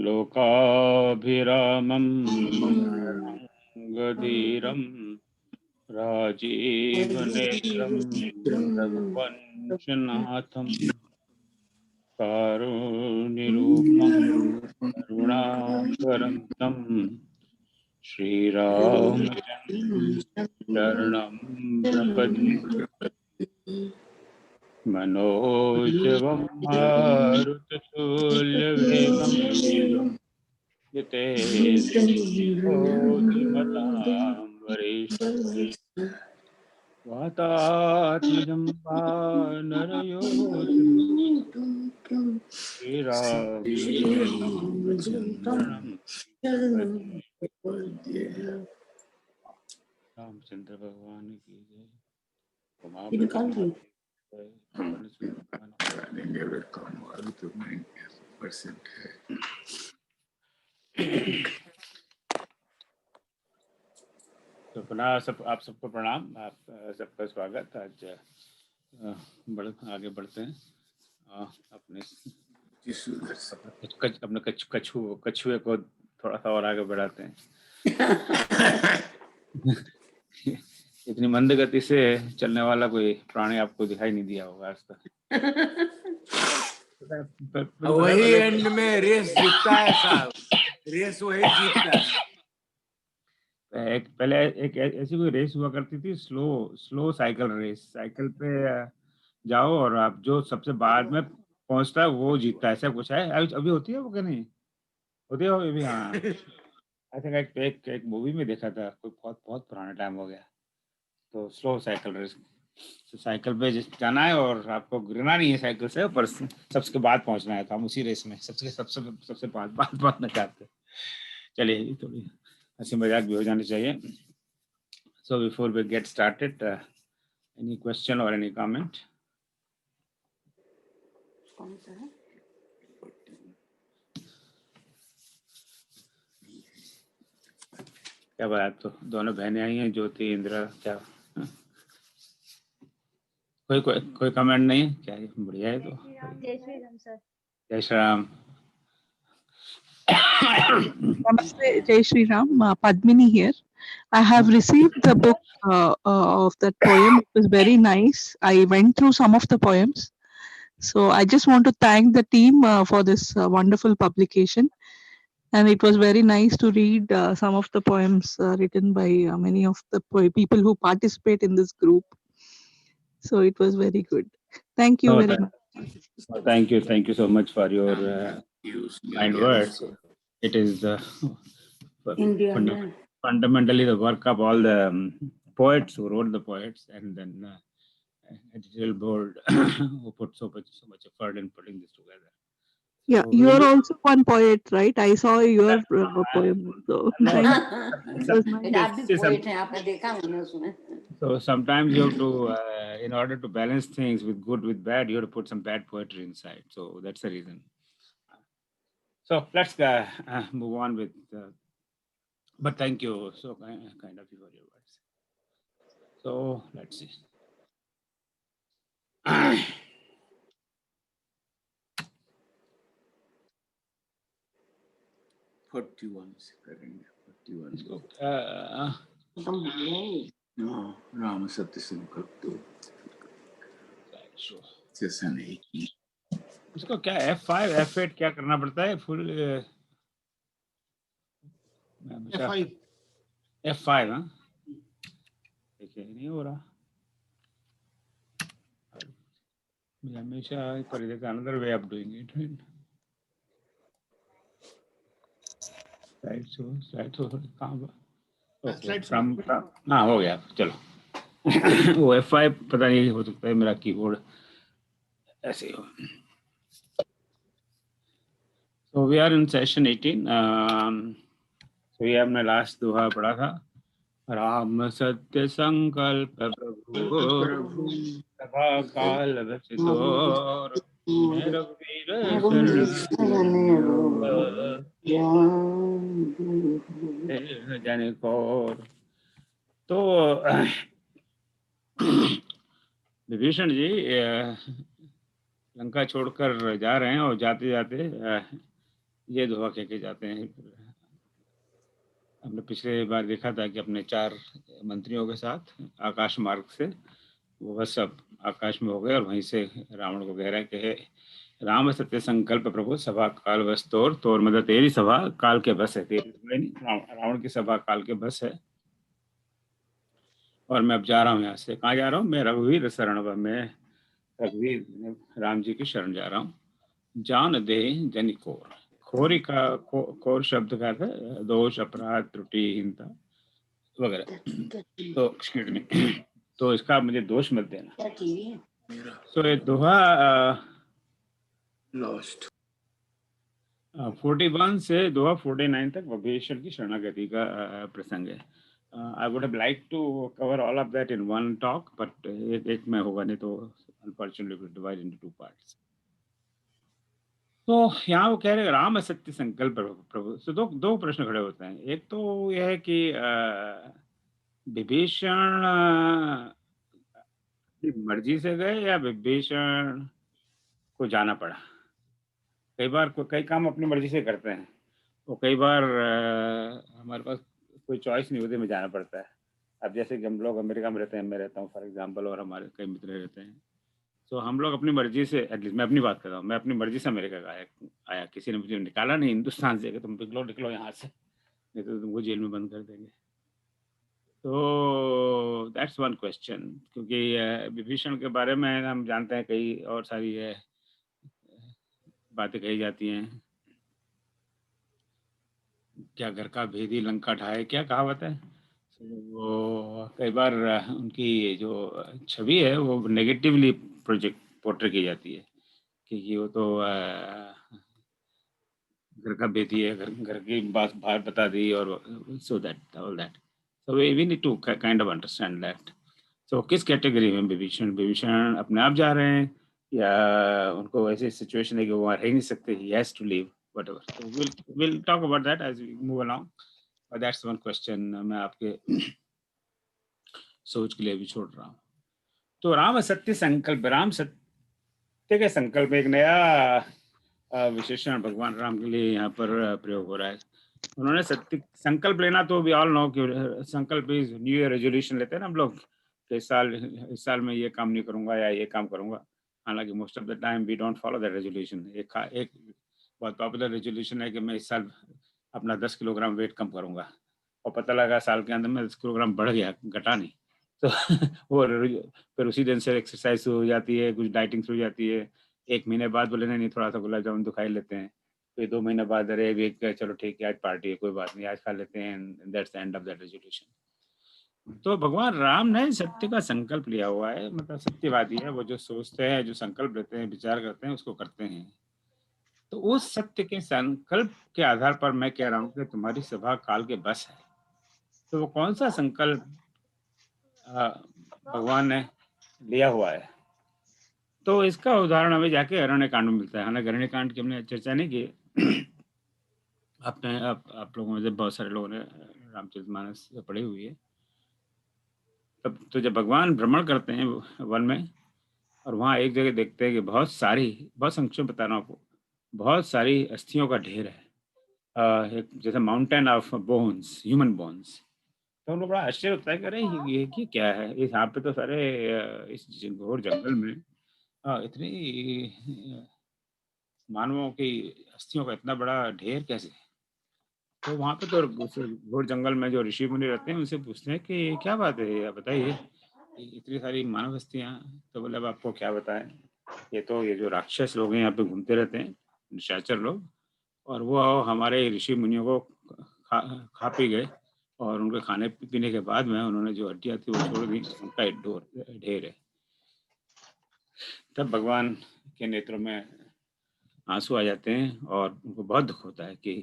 लोकाभिरामं रङ्गधीरं राजीवनेत्रं रघुवंशनाथं कारुण्यरूपं करुणाकरं तं श्रीरामचन्द्रं प्रपद्ये। मनोजवं मारुततुल्यवेगं जितेन्द्रियोऽतिमतां वरेशं वातात्मजं वानरयोधं श्रीरामचन्द्रं प्रपद्ये। रामचंद्र भगवान की जय। उमापति महादेव की जय। पवन सुत हनुमान तो पुनः आप सबको प्रणाम। आप सबका स्वागत। आज आगे बढ़ते हैं अपने कछुए को थोड़ा सा और आगे बढ़ाते हैं। इतनी मंद गति से चलने वाला कोई प्राणी आपको दिखाई नहीं दिया होगा आज तक। वही एंड में रेस जीतता है साहब, रेस वही जीतता है। पहले एक ऐसी कोई रेस हुआ करती थी, स्लो साइकिल रेस। साइकिल पे जाओ और आप जो सबसे बाद में पहुंचता है वो जीतता है, ऐसा कुछ है। अभी होती है वो कि नहीं होती है अभी? हाँ, आई थिंक एक मूवी में देखा था, कोई बहुत पुराना टाइम हो गया। तो स्लो साइकिल रेस, तो साइकिल पे जाना है और आपको गिरना नहीं है साइकिल से, पर सबसे बाद पहुंचना है। तो हम उसी रेस में सबसे बाद में चाहते। चलिए, थोड़ी हंसी मजाक भी हो जानी चाहिए। So before we get started, any question or any comment? क्या बात, तो दोनों बहनें आई हैं, ज्योति इंदिरा। क्या कोई कमेंट नहीं है? क्या बढ़िया है। तो जय श्री राम सर। जय Shri Ram. Namaste, Jai Shri Ram. Padmini here. I have received the book of that poem. It was very nice. I went through some of the poems. So I just want to thank the team for this wonderful publication. And it was very nice to read some of the poems written by many of the people who participate in this group. So it was very good. Thank you very much. Thank you so much for your kind words. It is fundamentally the work of all the poets who wrote the poets, and then editorial board who put so much effort in putting this together. Yeah, So you are also one poet, right? I saw your poem. So, so sometimes you have to, in order to balance things with good with bad, you have to put some bad poetry inside. So that's the reason. So let's move on with. But thank you so kind of you for your words. So let's see. 41 से करेंगे। 41 राम सत्य संकल्प जैसा नहीं। इसको क्या F5 F8 क्या करना पड़ता है? फुल F5 हाँ, देखिए नहीं हो रहा हमेशा। पर इधर another way of doing it, slide show कहाँ? हाँ, हो गया, चलो। वो F5 पता नहीं, हो सकता है मेरा कीबोर्ड ऐसे ही हो। So we are in session 18. So ये हमने लास्ट दोहा पढ़ा था। राम सत्य संकल्प प्रभु सभा काल व्यथितोर रघुवीर जन कौर। तो विभीषण जी लंका छोड़कर जा रहे हैं और जाते जाते ये दोहा कह के जाते हैं। हमने पिछले बार देखा था कि अपने 4 मंत्रियों के साथ आकाश मार्ग से वो बस सब आकाश में हो गए और वहीं से रावण को कह रहे हैं कि हे राम सत्य संकल्प प्रभु सभा काल बस तोर तोर मतलब तेरी सभा काल के बस है, तेरी नहीं, रावण की सभा काल के बस है। और मैं अब जा रहा हूँ यहाँ से। कहाँ जा रहा हूँ? मैं रघुवीर शरण मैं रघुवीर राम जी की शरण जा रहा हूँ। जान दे जनि कोर। खोरी का कोर शब्द का अर्थ है दोष, अपराध, त्रुटिहीनता वगैरह। तो एक्सक्यूज मी, तो इसका मुझे दोष मत देना। तो ये दोहा लॉस्ट 41 से दोहा 49 तक विभीषण की शरणागति का प्रसंग है। I would have like to cover all of that in one talk, but एक में होगा नहीं, तो अनफॉर्चुनेटली डिवाइड इनटू 2 पार्ट्स। तो यहाँ वो कह रहे हैं राम सत्य संकल्प प्रभु। तो दो प्रश्न खड़े होते हैं। एक तो यह है कि विभीषण की मर्जी से गए या विभीषण को जाना पड़ा। कई बार कई काम अपनी मर्जी से करते हैं, तो कई बार हमारे पास कोई चॉइस नहीं होती, में जाना पड़ता है। अब जैसे कि हम लोग अमेरिका में रहते हैं, मैं रहता हूँ फॉर एग्जांपल, और हमारे कई मित्र रहते हैं, तो हम लोग अपनी मर्जी से, एटलीस्ट मैं अपनी बात कर रहा हूँ, मैं अपनी मर्जी से अमेरिका का आया। किसी ने मुझे निकाला नहीं हिंदुस्तान से कि तुम निकलो यहाँ से, नहीं तो तुमको जेल में बंद कर देंगे। तो दैट्स वन क्वेश्चन। क्योंकि विभीषण के बारे में हम जानते हैं कई और सारी बातें कही जाती हैं। क्या घर का भेदी लंका ढाए, क्या कहावत है। वो कई बार उनकी जो छवि है वो नेगेटिवली प्रोजेक्ट पोर्ट्रे की जाती है कि वो तो घर का बेटी है, घर की बात बाहर बता दी, और so that all that. So we need to kind of understand that. So किस कैटेगरी में विभीषण अपने आप जा रहे हैं, या उनको ऐसी सिचुएशन है कि वो वहाँ रह ही नहीं सकते, he has to leave, whatever. So we'll talk about that as we move along, but that's one question मैं आपके सोच के लिए भी छोड़ रहा हूँ। तो राम सत्य संकल्प, राम सत्य के संकल्प, एक नया विशेषण भगवान राम के लिए यहाँ पर प्रयोग हो रहा है। उन्होंने सत्य संकल्प लेना, तो वी ऑल नो कि संकल्प इज न्यू ईयर रेजोल्यूशन लेते हैं ना हम लोग कि इस साल में ये काम नहीं करूंगा या ये काम करूंगा। हालांकि most of the time we don't follow that resolution. एक बहुत पॉपुलर रेजोल्यूशन है कि मैं इस साल अपना 10 किलोग्राम वेट कम करूंगा, और पता लगा साल के अंदर में 10 किलोग्राम बढ़ गया, घटा नहीं। तो वो फिर उसी दिन से एक्सरसाइज शुरू हो जाती है, कुछ डाइटिंग शुरू हो जाती है। 1 महीने बाद बोले नहीं, थोड़ा सा गुलाब जामुन तो खा ही लेते हैं। फिर 2 महीने बाद अरे वीक चलो ठीक है आज पार्टी है, कोई बात नहीं आज खा लेते हैं, that's the end of that resolution. तो भगवान राम ने सत्य का संकल्प लिया हुआ है, मतलब सत्यवादी है। वो जो सोचते हैं, जो संकल्प लेते हैं, विचार करते हैं, उसको करते हैं। तो उस सत्य के संकल्प के आधार पर मैं कह रहा हूँ कि तुम्हारी सभा काल के बस है। तो वो कौन सा संकल्प भगवान ने लिया हुआ है? तो इसका उदाहरण हमें जाके अरण्य कांड में मिलता है। हालांकि अरण्य कांड की हमने चर्चा नहीं की। आप लोगों में से बहुत सारे लोगों ने रामचरितमानस पढ़ी हुई है। तब तो जब भगवान भ्रमण करते हैं वन में, और वहाँ एक जगह देखते हैं कि बहुत संक्षेप बता रहा हूँ आपको, बहुत सारी अस्थियों का ढेर है, एक जैसे mountain of bones, human bones. तो उनको बड़ा आश्चर्य होता है कि अरे ये क्या है, इस यहाँ पे तो सारे इस घोर जंगल में इतनी मानवों की अस्थियों का इतना बड़ा ढेर कैसे? तो वहाँ पे तो घोर जंगल में जो ऋषि मुनि रहते हैं उनसे पूछते हैं कि क्या बात है, आप बताइए, इतनी सारी मानव हस्तियाँ। तो बोले अब आपको क्या बताएं, ये जो राक्षस लोग हैं यहाँ पे घूमते रहते हैं, निशाचर लोग, और वो हमारे ऋषि मुनियों को खा पी गए, और उनके खाने पीने के बाद में उन्होंने जो हड्डियाँ थी वो छोड़ दी, उनका एक ढेर है। तब भगवान के नेत्रों में आंसू आ जाते हैं और उनको बहुत दुख होता है कि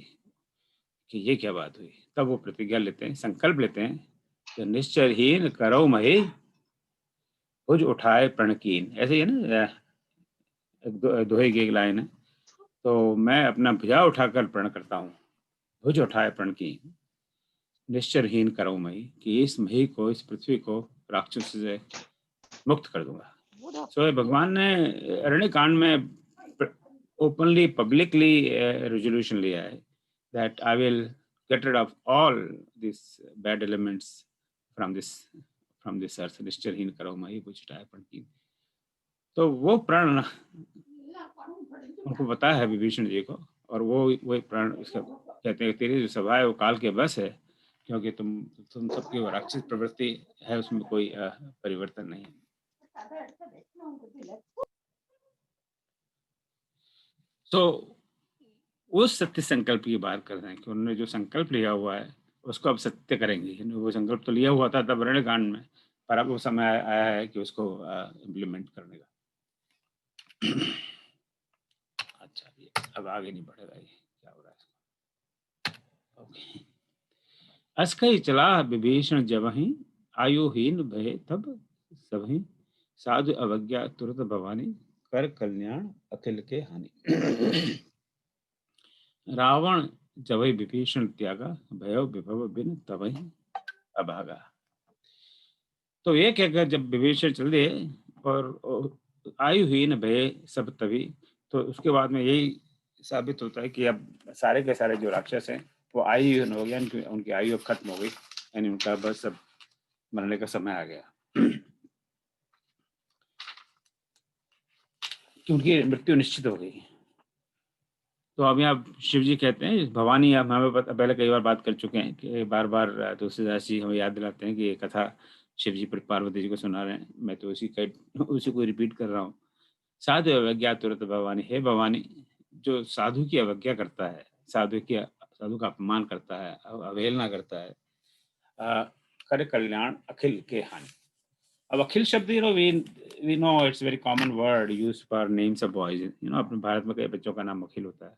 ये क्या बात हुई। तब वो प्रतिज्ञा लेते हैं, संकल्प लेते हैं कि निश्चरहीन करो मही भुज उठाए प्रणकीन। ऐसे ही है ना, दोहे की एक लाइन है। तो मैं अपना भुजा उठाकर प्रण करता हूँ, भुज उठाए प्रणकीन, निश्चरहीन करो मही, कि इस मही को, इस पृथ्वी को राक्षस से मुक्त कर दूंगा। सो भगवान ने अरण्य कांड में ओपनली पब्लिकली रेजोल्यूशन लिया है that I will get rid of all this bad elements from this earth, निश्चरहीन करो मैं, ये कुछ टाइप की। तो वो प्रण उनको पता है विभीषण जी को, और वो प्रण उसका कहते हैं तेरी जो सभा है वो काल के बस है, क्योंकि तुम सबकी वो राक्षस प्रवृत्ति है, उसमें कोई परिवर्तन नहीं है। तो उस सत्य संकल्प की बात कर रहे हैं कि उन्होंने जो संकल्प लिया हुआ है उसको अब सत्य करेंगे। वो संकल्प तो लिया हुआ था तब अरण्यकांड में, पर अब वो समय आया है कि उसको इम्प्लीमेंट करने का। अच्छा, ये अब आगे नहीं बढ़ेगा, ये क्या हो रहा है? ओके। अस कहि चला विभीषण जबहि, आयुहीन भय तब सबहि, साधु अवज्ञा तुरत भवानी, कर कल्याण अखिल के हानि। रावण जबहि विभीषण त्यागा, भयो विभव बिन तबहि अभागा। तो ये कहकर जब विभीषण चले और आयुहीन भय सब तभी, तो उसके बाद में यही साबित होता है कि अब सारे के सारे जो राक्षस हैं वो आयुहीन हो गया, उनकी आयु अब खत्म हो गई, यानी उनका बस अब मरने का समय आ गया, कि उनकी मृत्यु निश्चित हो गई। तो अब यहाँ शिव जी कहते हैं भवानी, आप हमें पहले कई बार बात कर चुके हैं कि बार बार तुलसीदास जी हमें याद दिलाते हैं कि ये कथा शिव जी पर पार्वती जी को सुना रहे हैं, मैं तो उसी को रिपीट कर रहा हूँ। साधु अवज्ञा तुरंत भवानी, हे भवानी, जो साधु की अवज्ञा करता है, साधु का अपमान करता है, अवहेलना करता है, कर कल्याण अखिल के हानि। अब अखिल शब्द we know it's very common word used for names of boys, अपने भारत में कई बच्चों का नाम अखिल होता है।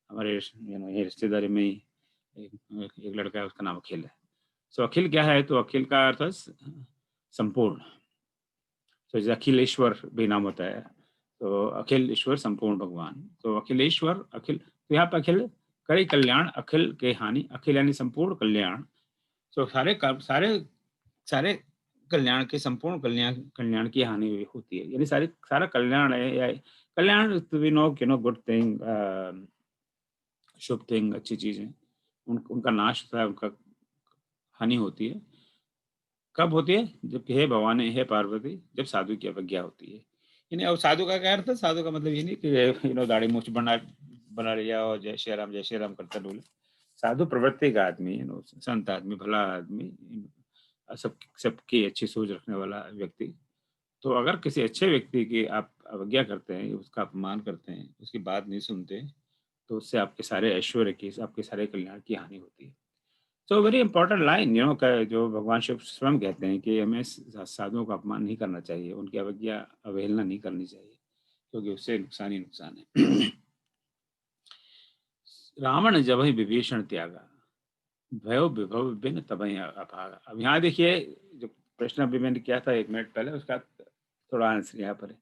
हमारे ये रिश्तेदारी में ही एक लड़का है, उसका नाम अखिल है। सो अखिल क्या है? तो अखिल का अर्थ है संपूर्ण। तो जैसे अखिलेश्वर भी नाम होता है, तो अखिल ईश्वर संपूर्ण भगवान, तो अखिलेश्वर अखिल, तो यहाँ पे अखिल कई कल्याण अखिल के हानि, अखिल यानी संपूर्ण कल्याण। तो सारे कल्याण के, संपूर्ण कल्याण की हानि होती है, यानी सारा कल्याण है, या कल्याण वी नो गुड थिंग, शुभ थिंग, अच्छी चीजें, उनका नाश होता है, उनका हानि होती है। कब होती है? जब हे भवानी, हे पार्वती, जब साधु की अवज्ञा होती है। यानी अब साधु का क्या अर्थ है? साधु का मतलब ये नहीं कि दाढ़ी मूछ बना लिया और जय श्री राम करता डोले। साधु प्रवृत्ति का आदमी, संत आदमी, भला आदमी, सबकी अच्छी सोच रखने वाला व्यक्ति। तो अगर किसी अच्छे व्यक्ति की आप अवज्ञा करते हैं, उसका अपमान करते हैं, उसकी बात नहीं सुनते, तो उससे आपके सारे ऐश्वर्य की, आपके सारे कल्याण की हानि होती है। सो वेरी इंपॉर्टेंट लाइन, जो भगवान शिव स्वयं कहते हैं कि हमें साधुओं का अपमान नहीं करना चाहिए, उनकी अवज्ञा अवहेलना नहीं करनी चाहिए, क्योंकि उससे नुकसान ही नुकसान है। रावण जब ही विभीषण त्यागा, भयो विभव बिन तबहि अभागा। अब यहाँ देखिए, जो प्रश्न अभी मैंने किया था 1 मिनट पहले, उसका थोड़ा आंसर यहाँ पर है।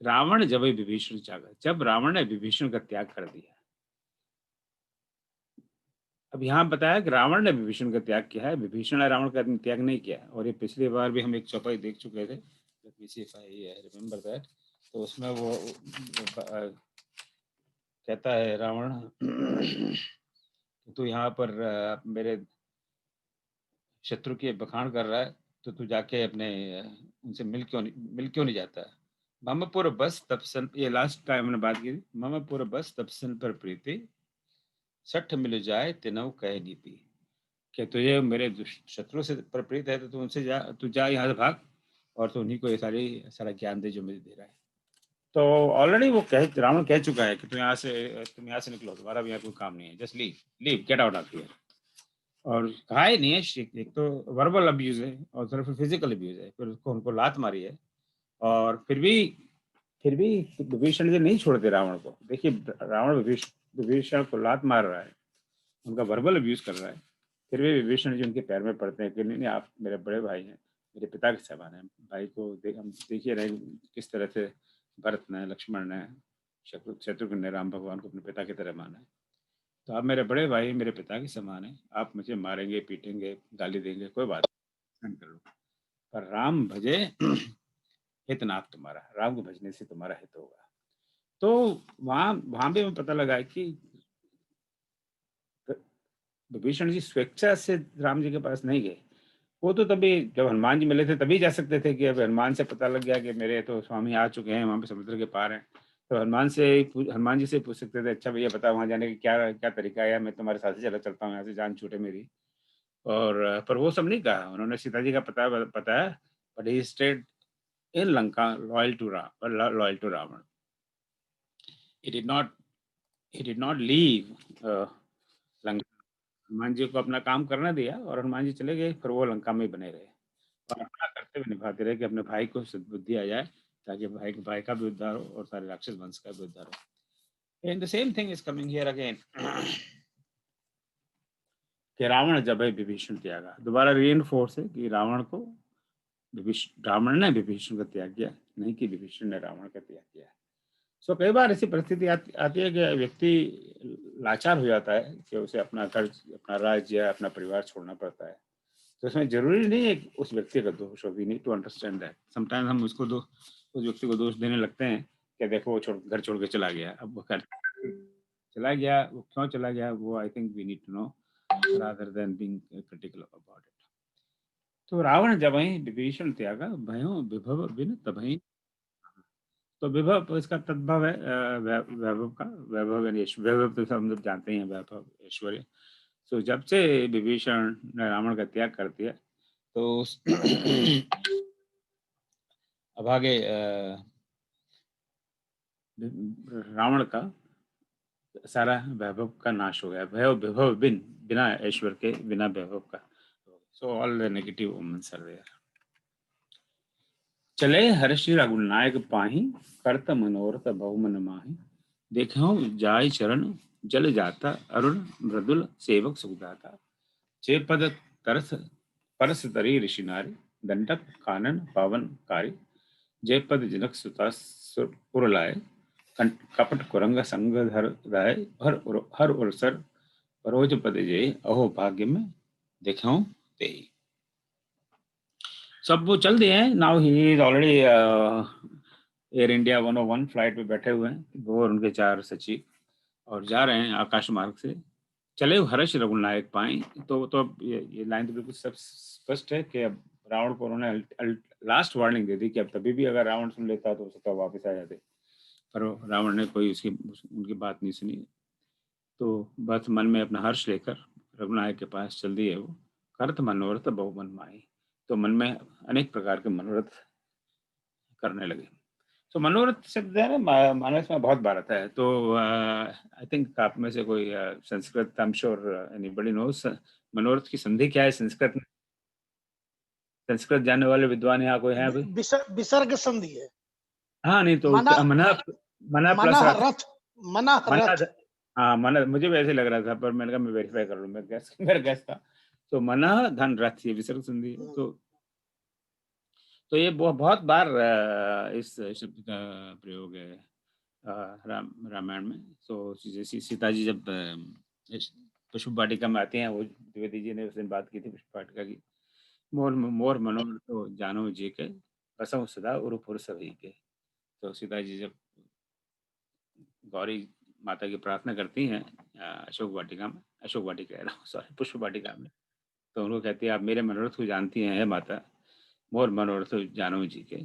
रावण जब ही विभीषण त्यागा, जब रावण ने विभीषण का त्याग कर दिया। अब यहाँ बताया कि रावण ने विभीषण का त्याग किया है, विभीषण ने रावण का त्याग नहीं किया। और ये पिछली बार भी हम एक चौपाई देख चुके थे, रिमेम्बर दैट। तो उसमें वो कहता है रावण तू यहाँ पर मेरे शत्रु के बखान कर रहा है, तो तू जाके अपने उनसे मिल क्यों नहीं जाता है? ममपुर बस तपसन, ये लास्ट टाइम हमने बात की थी। ममपुर बस तपसन पर प्रीति, सठ मिल जाए तिनव कह नीति। कि तुझे मेरे शत्रु से पर प्रीत है, तो तू उनसे तू जा यहाँ से भाग, और तू उन्हीं को ये सारा ज्ञान दे जो मुझे दे रहा है। तो ऑलरेडी वो रावण कह चुका है कि तुम यहाँ से निकलो, तुम्हारा भी यहाँ कोई काम नहीं है, just leave get out of here. और कहा ही नहीं है, एक तो वर्बल अब्यूज है और फिर फिजिकल अब्यूज है, फिर उसको उनको लात मारी है। और फिर भी विभीषण जी नहीं छोड़ते रावण को। देखिए, रावण विभीषण को लात मार रहा है, उनका वर्बल अब्यूज कर रहा है, फिर भी विभीषण जी उनके पैर में पड़ते हैं कि नहीं, आप मेरे बड़े भाई हैं, मेरे पिता के समान हैं। भाई को हम देखिए रहे किस तरह से भरत ने, लक्ष्मण ने, शत्रुघ्न ने राम भगवान को अपने पिता की तरह माना है। तो आप मेरे बड़े भाई, मेरे पिता के समान है, आप मुझे मारेंगे, पीटेंगे, गाली देंगे, कोई बात नहीं, कर लो, पर राम भजे हितनाथ तुम्हारा, राम को भजने से तुम्हारा हित होगा। तो वहां वहां भी हमें पता लगा कि विभीषण जी स्वेच्छा से राम जी के पास नहीं गए। वो तो तभी जब हनुमान जी मिले थे तभी जा सकते थे, कि अब हनुमान से पता लग गया कि मेरे तो स्वामी आ चुके हैं, वहां पे समुद्र के पार हैं, तो हनुमान जी से पूछ सकते थे, अच्छा भैया बता वहां जाने का क्या क्या तरीका है, मैं तुम्हारे साथ ही चला चलता हूँ, यहाँ से जान छूटे मेरी। और पर वो सब नहीं कहा उन्होंने, सीता जी का पता बताया, but he stayed in Lanka loyal to Ravan. he did not he did not leave Lanka. Hanuman ji को अपना काम करना दिया और हनुमान जी चले गए, फिर वो लंका में ही बने रहे और अपना कर्तव्य निभाते रहे कि अपने भाई को सद्बुद्धि आ जाए, ताकि भाई का भी उद्धार हो और सारे राक्षस वंश का भी उद्धार हो। And the same thing is coming here again कि रावण जब है विभीषण त्यागा, दोबारा रीइंफोर्स है कि रावण ने विभीषण का त्याग किया, नहीं कि विभीषण ने रावण का त्याग किया। सो कई बार ऐसी परिस्थिति आती है कि व्यक्ति लाचार हो जाता है कि उसे अपना घर, अपना राज्य, अपना परिवार छोड़ना पड़ता है। तो इसमें जरूरी नहीं है कि उस व्यक्ति का दोष हो। We need to understand that. Sometimes हम उस व्यक्ति को दोष देने लगते हैं कि देखो वो घर छोड़ के चला गया, अब वो घर चला गया, वो क्यों चला गया, वो I think we need to know rather than being critical about it. तो रावण जब वही विभीषण त्यागा, भयो विभव बिन तबहि। तो विभव इसका तद्भव है वैभव का। वैभव यानी वैभव तो हम लोग जानते ही हैं, वैभव ऐश्वर्य। तो जब से विभीषण ने रावण का त्याग कर दिया तो अब आगे रावण का सारा वैभव का नाश हो गया। विभव बिना ऐश्वर्य के, बिना वैभव का। So all the negative omens are there. चले हर्षि रघुनायक पाही, करत मनोरथ बहुमन माही। देखो जाय चरण जल जाता, अरुण मृदुल सेवक सुखदाता। जे पद तरस परस तरी ऋषि नारी, दंडक कानन पावन कारी। जय पद जनक सुता पुर लाए, कपट कुरंग संग धर राय। हर उरसर परोज पद जय, अहो भाग्य में देखो ते। सब वो चल दिए हैं। Now he is already air India 101 flight पे बैठे हुए हैं, वो और उनके 4 सचिव, और जा रहे हैं आकाश मार्ग से। चले हर्ष रघुनायक पाए। तो अब ये लाइन तो बिल्कुल सब स्पष्ट है कि अब रावण को उन्होंने लास्ट वार्निंग दे दी कि अब तभी भी अगर रावण सुन लेता तो हो सकता वापस आ जाते, पर रावण ने कोई उनकी बात नहीं सुनी। तो बस मन में अपना हर्ष लेकर रघुनायक के पास चल दिए वो। करत मनोरथ बहुमन माही। तो मन में अनेक प्रकार के मनोरथ करने लगे। तो मनोरथ शब्द है ना, मानस में बहुत बार आता है। तो आई थिंक आप में से कोई Sanskrit, I am sure anybody knows मनोरथ की संधि क्या है संस्कृत में। संस्कृत जानने वाले विद्वान यहाँ कोई है अभी? विसर्ग संधि है। हाँ नहीं तो मना मना प्लस मना रथ। रथ मना रथ। हाँ मना, मुझे भी ऐसे लग रहा था, पर मैंने कहा मैं वेरीफाई कर लूँ, मेरा गैस था। तो मना धन रथ, ये विसर्ग संधि है। तो ये बहुत बार इस शब्द का प्रयोग है रामायण में। तो जैसे सीता जी जब पुष्प वाटिका में आती हैं, वो द्विवेदी जी ने उस दिन बात की थी पुष्प वाटिका की। मोर मनोर तो जानो जी के, बसों सदा उरुपुर सभी के। तो सीता जी जब गौरी माता की प्रार्थना करती हैं अशोक वाटिका कह रहा हूँ, सॉरी, पुष्प वाटिका में, तो उनको कहती है आप मेरे मनोरथ को जानती हैं माता, मोर मनोरथ जानो जी के,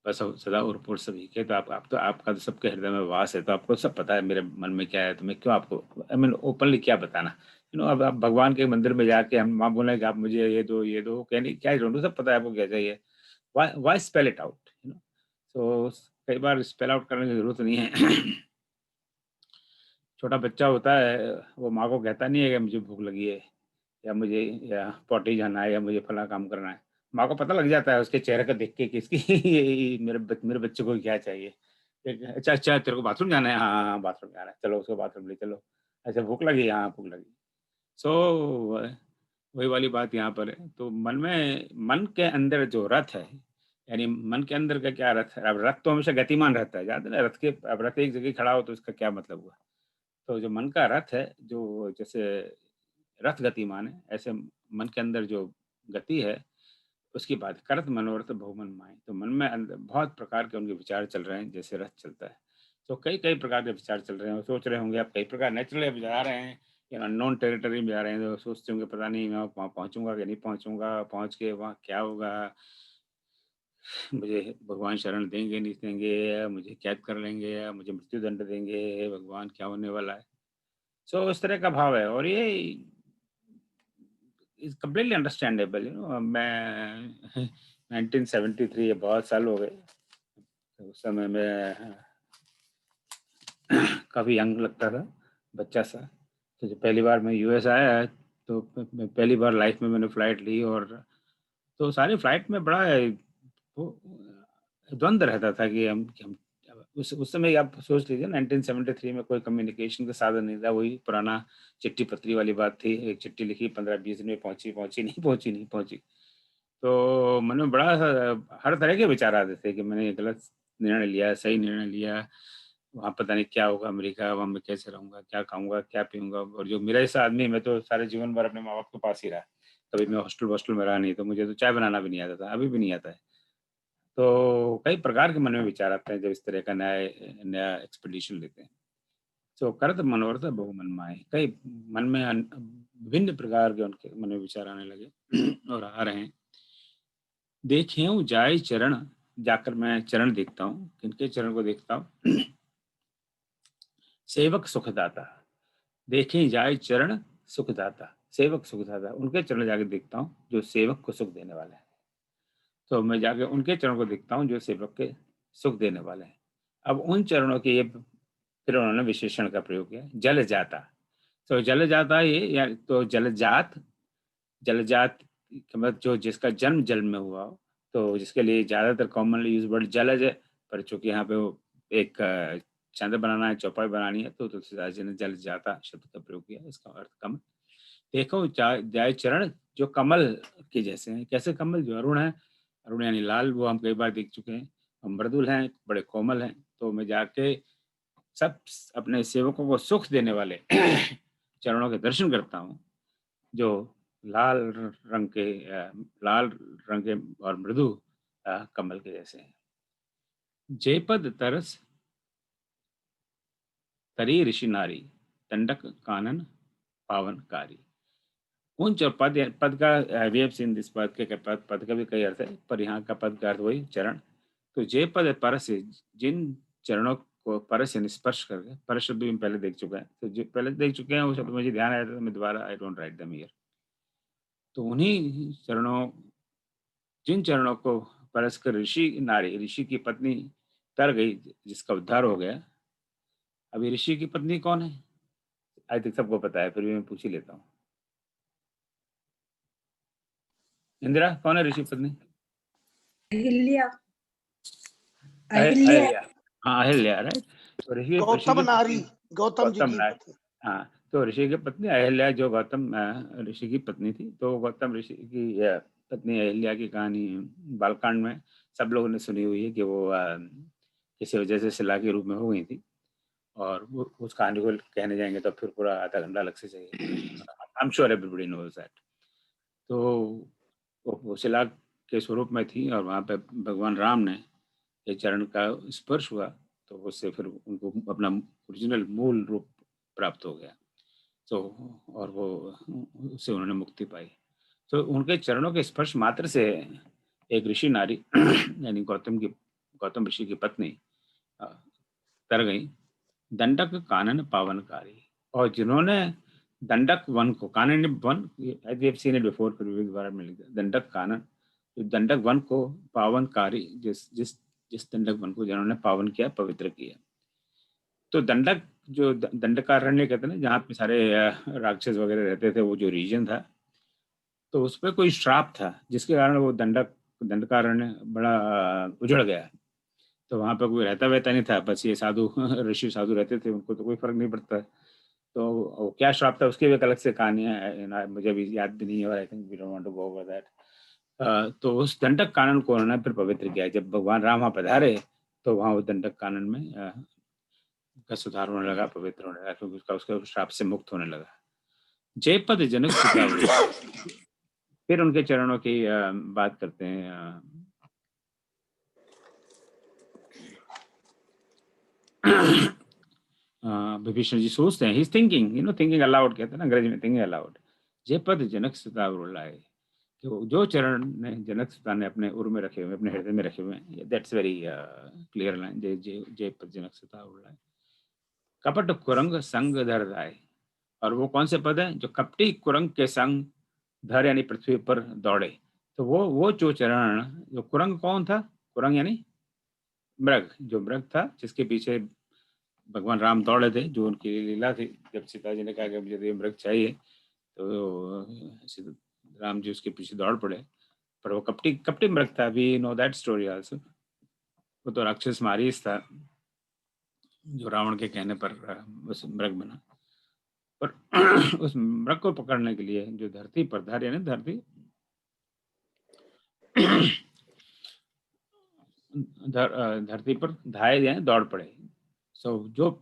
बस सदा उर्पुर सभी के। तो आपका तो सबके हृदय में वास है, तो आपको सब पता है मेरे मन में क्या है, तो मैं क्यों आपको आई मीन ओपनली क्या बताना। अब आप भगवान के मंदिर में जाके हम वहाँ बोले कि आप मुझे ये दो कहने क्या ढूंढो, सब पता है आपको क्या चाहिए। वाई स्पेल इट आउट, तो कई बार स्पेल आउट करने की जरूरत नहीं है। छोटा बच्चा होता है, वो माँ को कहता नहीं है कि मुझे भूख लगी है, या पॉटी जाना है, या मुझे फला काम करना है। माँ को पता लग जाता है उसके चेहरे का देख के कि इसकी मेरे बच्चे को क्या चाहिए। अच्छा अच्छा, तेरे को बाथरूम जाना है, हाँ हाँ हाँ, बाथरूम जाना है, चलो उसको बाथरूम ले चलो। अच्छा भूख लगी, हाँ भूख लगी। सो वही वाली बात यहाँ पर है। तो मन के अंदर जो रथ है, यानी मन के अंदर का क्या रथ है। अब रथ तो हमेशा गतिमान रहता है, जानते ना, अब रथ एक जगह खड़ा हो तो इसका क्या मतलब हुआ। तो जो मन का रथ है, जो जैसे रथ गतिमान है, ऐसे मन के अंदर जो गति है उसकी बात। करत मनोरथ बहुमन माए। तो मन में बहुत प्रकार के उनके विचार चल रहे हैं, जैसे रथ चलता है। तो कई कई प्रकार के विचार चल रहे हैं, सोच रहे होंगे आप कई प्रकार नेचुरली जा रहे हैं या अननोन टेरिटरी में जा रहे हैं, तो सोचते होंगे पता नहीं मैं वहाँ पहुँचूंगा कि नहीं पहुँचूंगा, पहुँच के वहाँ क्या होगा, मुझे भगवान शरण देंगे नहीं देंगे, मुझे कैद कर लेंगे या मुझे मृत्यु दंड देंगे, भगवान क्या होने वाला है। सो इस तरह का भाव है और ये इज कम्प्लीटली अंडरस्टैंडेबल, मैं 1973, ये बहुत साल हो गए, तो उस समय में काफ़ी यंग लगता था, बच्चा सा। तो जब पहली बार मैं यूएस आया तो पहली बार लाइफ में मैंने फ़्लाइट ली, और तो सारी फ़्लाइट में बड़ा वो द्वंद्व रहता था कि हम उस समय आप सोच लीजिए 1973 में कोई कम्युनिकेशन का साधन नहीं था, वही पुराना चिट्ठी पत्री वाली बात थी, एक चिट्ठी लिखी 15-20 दिन में पहुंची नहीं पहुंची। तो मन में बड़ा हर तरह के विचार आते थे कि मैंने गलत निर्णय लिया, सही निर्णय लिया, वहाँ पता नहीं क्या होगा अमेरिका, वहाँ मैं कैसे रहूँगा, क्या खाऊँगा, क्या पीऊँगा, और जो मेरा जैसा आदमी, मैं तो सारे जीवन भर अपने माँ-बाप के पास ही रहा। कभी मैं हॉस्टल में रहा नहीं, तो मुझे तो चाय बनाना भी नहीं आता था, अभी भी नहीं आता है। तो कई प्रकार के मन में विचार आते हैं जब इस तरह का नया एक्सपीडिशन लेते हैं। तो करत मनोरथ बहु मन माहे, कई मन में विभिन्न प्रकार के उनके मन में विचार आने लगे और आ रहे हैं। देखें जाय चरण, जाकर मैं चरण देखता हूँ, किनके चरण को देखता हूँ? सेवक सुखदाता। देखें जाए चरण सुखदाता, सेवक सुखदाता, उनके चरण जाके देखता हूँ जो सेवक को सुख देने वाले हैं। तो मैं जाके उनके चरणों को देखता हूँ जो सेवक के सुख देने वाले हैं। अब उन चरणों के ये फिर उन्होंने विशेषण का प्रयोग किया, जल जाता। तो जल जाता ये या तो जलजात, जलजात का मतलब जो जिसका जन्म जल में हुआ हो, तो जिसके लिए ज्यादातर कॉमनली यूज वर्ड जलज है, पर चूंकि यहाँ पे वो एक चंद्र बनाना है, चौपाई बनानी है, तो तुलसीदास जी ने जल जाता शब्द का प्रयोग किया। इसका अर्थ कमल। देखो जाय चरण जो कमल के जैसे हैं। कैसे कमल? जो अरुण है, अरुण यानी लाल, वो हम कई बार देख चुके हैं। हम मृदुल हैं, बड़े कोमल हैं। तो मैं जाके सब अपने सेवकों को सुख देने वाले चरणों के दर्शन करता हूँ, जो लाल रंग के लाल रंग के और मृदु कमल के जैसे हैं। जयपद तरस तरी ऋषि नारी, दंडक कानन पावनकारी। उन पद का वी हैव सीन दिस पद के पद का भी कई अर्थ है, पर यहाँ का पद का अर्थ वही चरण। तो जय पद परस, जिन चरणों को परस यानी स्पर्श करके, परस शब्द भी हम पहले देख चुके हैं, तो जो पहले देख चुके हैं वो शब्द मुझे ध्यान आया था, मैं दोबारा I don't write them here. तो उन्हीं चरणों, जिन चरणों को परस कर ऋषि नारी, ऋषि की पत्नी तर गई, जिसका उद्धार हो गया। अभी ऋषि की पत्नी कौन है? आई थिंक सबको पता है, फिर भी मैं पूछ ही लेता हूँ। इंदिरा, कौन है ऋषि पत्नी? अहिल्या। अहिल्या। हाँ, अहिल्या, राइट। तो ऋषि गौतम नारी, गौतम जी की नारी, पत्नी। हाँ। तो ऋषि की पत्नी अहिल्या, जो गौतम ऋषि की पत्नी थी, तो गौतम ऋषि की पत्नी अहिल्या की कहानी बालकांड में सब लोगों ने सुनी हुई है कि वो किसी वजह से शिला के रूप में हो गई थी, और वो उस कहानी को कहने जाएंगे तो फिर पूरा आधा घंटा लग से चाहिए। I am sure everybody knows that. तो वो शिला के स्वरूप में थी, और वहाँ पे भगवान राम ने ये चरण का स्पर्श हुआ, तो उससे फिर उनको अपना ओरिजिनल मूल रूप प्राप्त हो गया। तो और वो उससे उन्होंने मुक्ति पाई। तो उनके चरणों के स्पर्श मात्र से एक ऋषि नारी यानी गौतम ऋषि की पत्नी तर गई। दंडक कानन पावनकारी, और जिन्होंने दंडक वन को, कानन वन, we have seen it before, फिर भी दोबारा मिल गया, दंडक कानन, जो दंडक वन को पावनकारी, जिस जिस जिस दंडक वन को जिन्होंने पावन किया, पवित्र किया। तो दंडक, जो दंडकारण्य कहते हैं ना, जहाँ पे सारे राक्षस वगैरह रहते थे, वो जो रीजन था, तो उस पर कोई श्राप था, जिसके कारण वो दंडकारण्य बड़ा उजड़ गया। तो वहाँ पे कोई रहता वहता नहीं था, बस ये साधु ऋषि साधु रहते थे, उनको तो कोई फर्क नहीं पड़ता। तो क्या श्राप था उसकी भी एक अलग से कहानी है, मुझे भी याद भी नहीं है, और I think we don't want to go over that. तो उस दंडक कानन को उन्होंने फिर पवित्र किया। जब भगवान राम वहाँ पधारे, तो वहाँ वो दंडक कानन में का सुधार होने लगा, पवित्र होने लगा, क्योंकि उसके श्राप से मुक्त होने लगा। जयपद जनक सुता हुए। फिर उनके चरणों की बात करते हैं। विभीषण जी सोचते हैं, he is thinking, thinking allowed कहते हैं ना अंग्रेजी में, थिंकिंग अलाउड। जे पद जनक सुता उरुलाए, कि जो चरण ने जनक सुता ने अपने उर में रखे हुए, अपने हृदय में रखे हुए हैं, दैट्स वेरी क्लियर लाइन। जे पद जनक सुता उरुलाए, कपट कुरंग संग धर राय। और वो कौन से पद हैं? जो कपटी कुरंग के संग धर यानी पृथ्वी पर दौड़े। तो वो जो चरण, जो कुरंग कौन था? कुरंग यानी मृग, जो मृग था जिसके पीछे भगवान राम दौड़े थे, जो उनकी लीला थी। जब सीता जी ने कहा कि मुझे ये मृग चाहिए, तो राम जी उसके पीछे दौड़ पड़े। पर वो कपटी कपटी मृग था। We know that story also. वो तो राक्षस मारीस था, जो रावण के कहने पर उस मृग बना। पर उस मृग को पकड़ने के लिए जो धरती पर, धर यानी धरती, धरती पर धाये यानी दौड़ पड़े। सो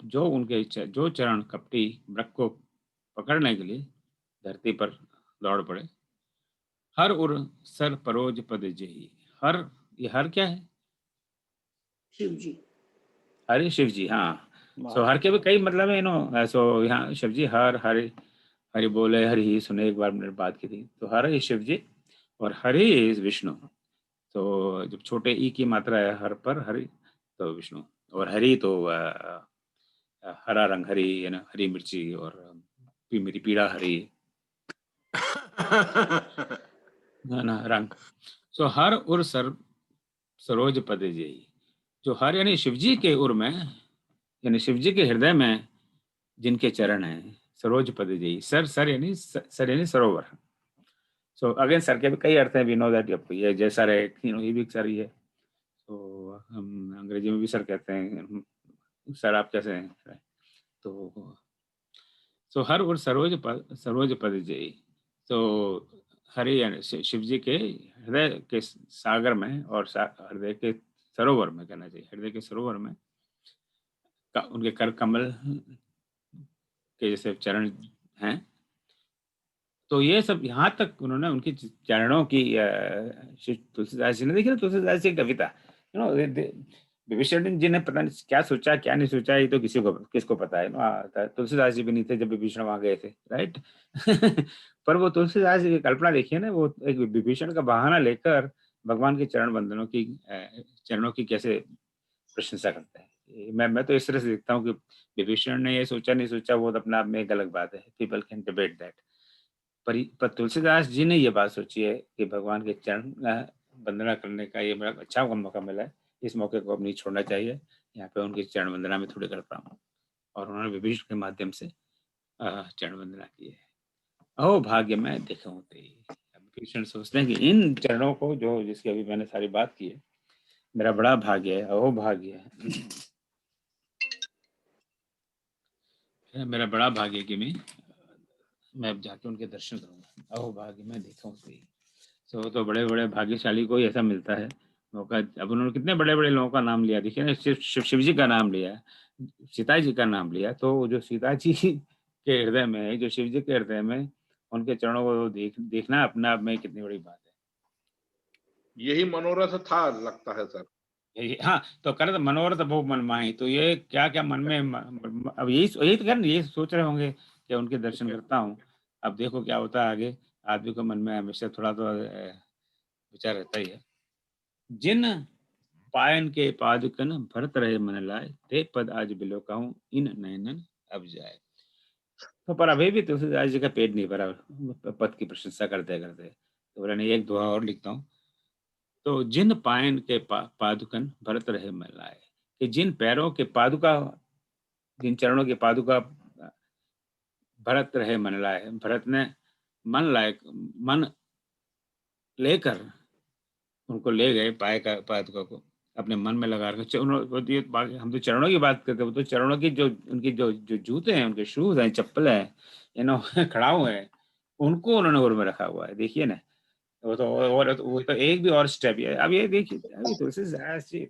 जो उनके जो चरण कपटी मृग को पकड़ने के लिए धरती पर दौड़ पड़े। हर उर सर परोज पद जेही। हर, ये हर क्या है? शिव जी। हरे शिव जी, हाँ। सो हर के भी कई मतलब है, सो यहाँ शिव जी हर हरि, हरि बोले हरि ही सुने, एक बार मैंने बात की थी। तो हर ही शिव जी और हरि इज विष्णु। तो जब छोटे ई की मात्रा है हर पर, हरि तो विष्णु, और हरि तो हरा रंग हरी, हरी मिर्ची, और मेरी पीड़ा हरी ना रंग। सो हर उर सर सरोज पद जेई। जो हर यानी शिवजी के उर में, यानी शिवजी के हृदय में जिनके चरण हैं, सरोज पद जेई। सर यानी सरोवर। सो अगेन सर के भी कई अर्थ हैं, वी नो दैट। ये जैसा रहे, ये भी सर ही है। तो हम अंग्रेजी में भी सर कहते हैं, सर आप कैसे हैं? तो सो हर और सरोज पद जेई। तो हरि यानी शिव जी के हृदय के सागर में, और हृदय के सरोवर में कहना चाहिए, हृदय के सरोवर में उनके कर कमल के जैसे चरण हैं। तो ये सब यहाँ तक उन्होंने उनकी चरणों की, तुलसीदास जी ने, देखिए ना तुलसीदास जी की कविता, विभीषण जी ने पता नहीं क्या सोचा क्या नहीं सोचा, ये तो किसको पता है ना। तुलसीदास जी भी नहीं थे जब विभीषण वहां गए थे, राइट। पर वो तुलसीदास जी की कल्पना देखिए ना, वो एक विभीषण का बहाना लेकर भगवान के चरण बंदनों की, चरणों की कैसे प्रशंसा करते हैं। मैं तो इस तरह से देखता हूँ कि विभीषण ने ये सोचा नहीं सोचा, वो तो अपने आप में एक अलग बात है, पीपल कैन डिबेट दैट। पर तुलसीदास जी ने ये बात सोची है कि भगवान के चरण वंदना करने का ये बड़ा अच्छा मौका मिला है, इस मौके को अब नहीं छोड़ना चाहिए। यहाँ पे उनकी चरण वंदना में थोड़ी करता हूँ, और उन्होंने विभीषण के माध्यम से चरण वंदना की है। अहो भाग्य में देखूं तेरी। विभीषण सोचते हैं कि इन चरणों को, जो जिसकी अभी मैंने सारी बात की है, मेरा बड़ा भाग्य है, अहो भाग्य है, मेरा बड़ा भाग्य कि मैं अब जाके उनके दर्शन करूंगा। अहो भाग्य में देखूं तेरी। तो बड़े बड़े भाग्यशाली को ही ऐसा मिलता है मौका। अब उन्होंने कितने बड़े बड़े लोगों का नाम लिया, देखिए ना, सिर्फ शिव जी का नाम लिया, सीता जी का नाम लिया। तो जो सीता जी के हृदय में है, जो शिव जी के हृदय में, उनके चरणों को देखना अपने आप में कितनी बड़ी बात है। यही मनोरथ था लगता है सर। हाँ, तो कर मनोरथ बहु मन माही। तो ये क्या क्या मन में अब यही तो कर, ये सोच रहे होंगे कि उनके दर्शन करता हूँ। अब देखो क्या होता है आगे। आदमी को मन में हमेशा थोड़ा तो विचार रहता ही है। जिन पायन के पादुकन भरत रहे मन लाए, ते पद आज बिलो कहूँ इन नयनन अब जाए। तो पर अभी भी तुलसीदास जी का पेट नहीं भरा पद की प्रशंसा करते करते। तो बोला नहीं, एक दोहा और लिखता हूँ। तो जिन पायन के पादुकन भरत रहे मन लाए, कि जिन पैरों के पादुका, जिन चरणों के पादुका भरत रहे मन लाए, भरत ने मन लायक मन लेकर उनको ले गए, पाए का पादुका को अपने मन में लगा रखा। हम तो चरणों की बात करते हैं, वो तो चरणों की जो उनकी जो जो जूते हैं, उनके शूज हैं, चप्पल है, खड़ाऊ है, उनको उन्होंने उर में रखा हुआ है। देखिए ना, वो तो और वो तो एक भी और स्टेप है। अब ये देखिए, अभी तुलसीदास जी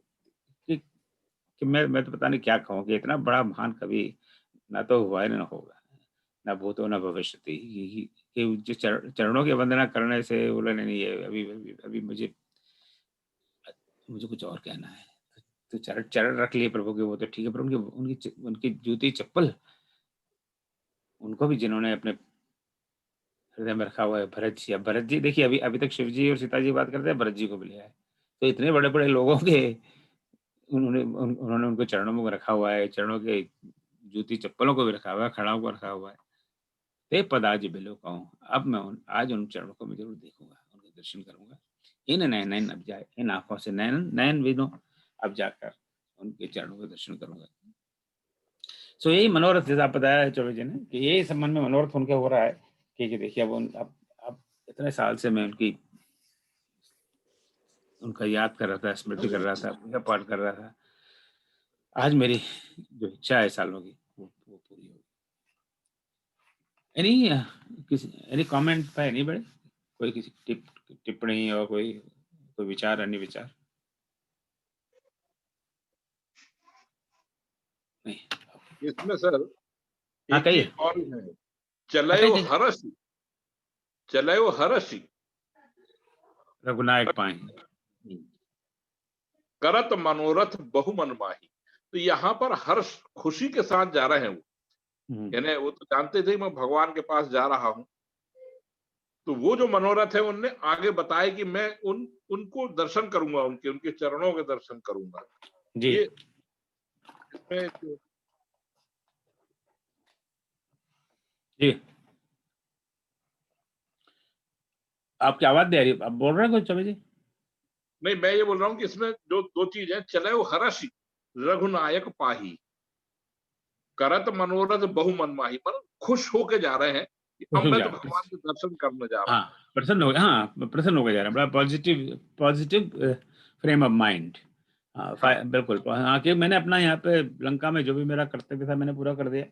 कि मैं तो पता नहीं क्या कहूँ, कि इतना बड़ा महान कवि ना तो हुआ है ना होगा, ना भूतो ना भविष्यति, कि जो चरणों की वंदना करने से बोले नहीं, ये अभी अभी मुझे कुछ और कहना है। तो चरण चरण रख लिए प्रभु के, वो तो ठीक है, पर उनकी उनकी उनकी जूती चप्पल, उनको भी जिन्होंने अपने हृदय में रखा हुआ है, भरत जी। अब भरत जी देखिए, अभी अभी तक शिव जी और सीता जी बात करते हैं, भरत जी को भी लिया है। तो इतने बड़े बड़े लोगों के उन्होंने उनको चरणों में रखा हुआ है, चरणों के जूती चप्पलों को भी रखा हुआ है, खड़ाओं को रखा हुआ है। ते पद आज बिलो कहूँ, अब मैं आज उन चरणों को मैं जरूर देखूंगा, उनके दर्शन करूंगा। इन नयन अब जाए, इन आंखों से नयन नयन विनो, अब जाकर उनके चरणों के दर्शन करूंगा। सो यही मनोरथ, जैसा आप बताया है चौबे जी ने, कि यही संबंध में मनोरथ उनके हो रहा है कि देखिए अब इतने साल से मैं उनका याद कर रहा था, स्मृति कर रहा था, पूजा पाठ कर रहा था। आज मेरी जो इच्छा है सालों की वो पूरी होगी। Any comment by anybody? कोई किसी टिप्पणी और कोई विचार, अन्य विचार? नहीं। इसमें सर हाँ, एक कहिए। चीज और है, हाँ, चलयो कहिए। हरसि, चलयो हरसि रघुनायक पाए। करत मनोरथ बहु मन माही। तो यहाँ पर हर्ष, खुशी के साथ जा रहे हैं वो, यानी वो तो जानते थे मैं भगवान के पास जा रहा हूं। तो वो जो मनोरथ है उनने आगे बताया कि मैं उनको दर्शन करूंगा, उनके चरणों के दर्शन करूंगा। जी ये इसमें जी, आपकी आवाज दे रही है, आप बोल रहे हैं कुछ चौबे जी? नहीं, मैं ये बोल रहा हूँ कि इसमें जो दो चीज है, चलयो हरसि रघुनायक पाही, करत मनोरथ बहु मन माही, मतलब खुश होके जा रहे हैं कि अब खुश हो मैं जा तो भगवान के दर्शन करने जा रहा हूँ। हाँ, प्रसन्न हो गया, हाँ प्रसन्न हो गया जा रहा है, बड़ा positive positive frame of mind. हाँ, बिल्कुल। हाँ, कि मैंने अपना यहाँ पे लंका में जो भी मेरा कर्तव्य था मैंने पूरा कर दिया।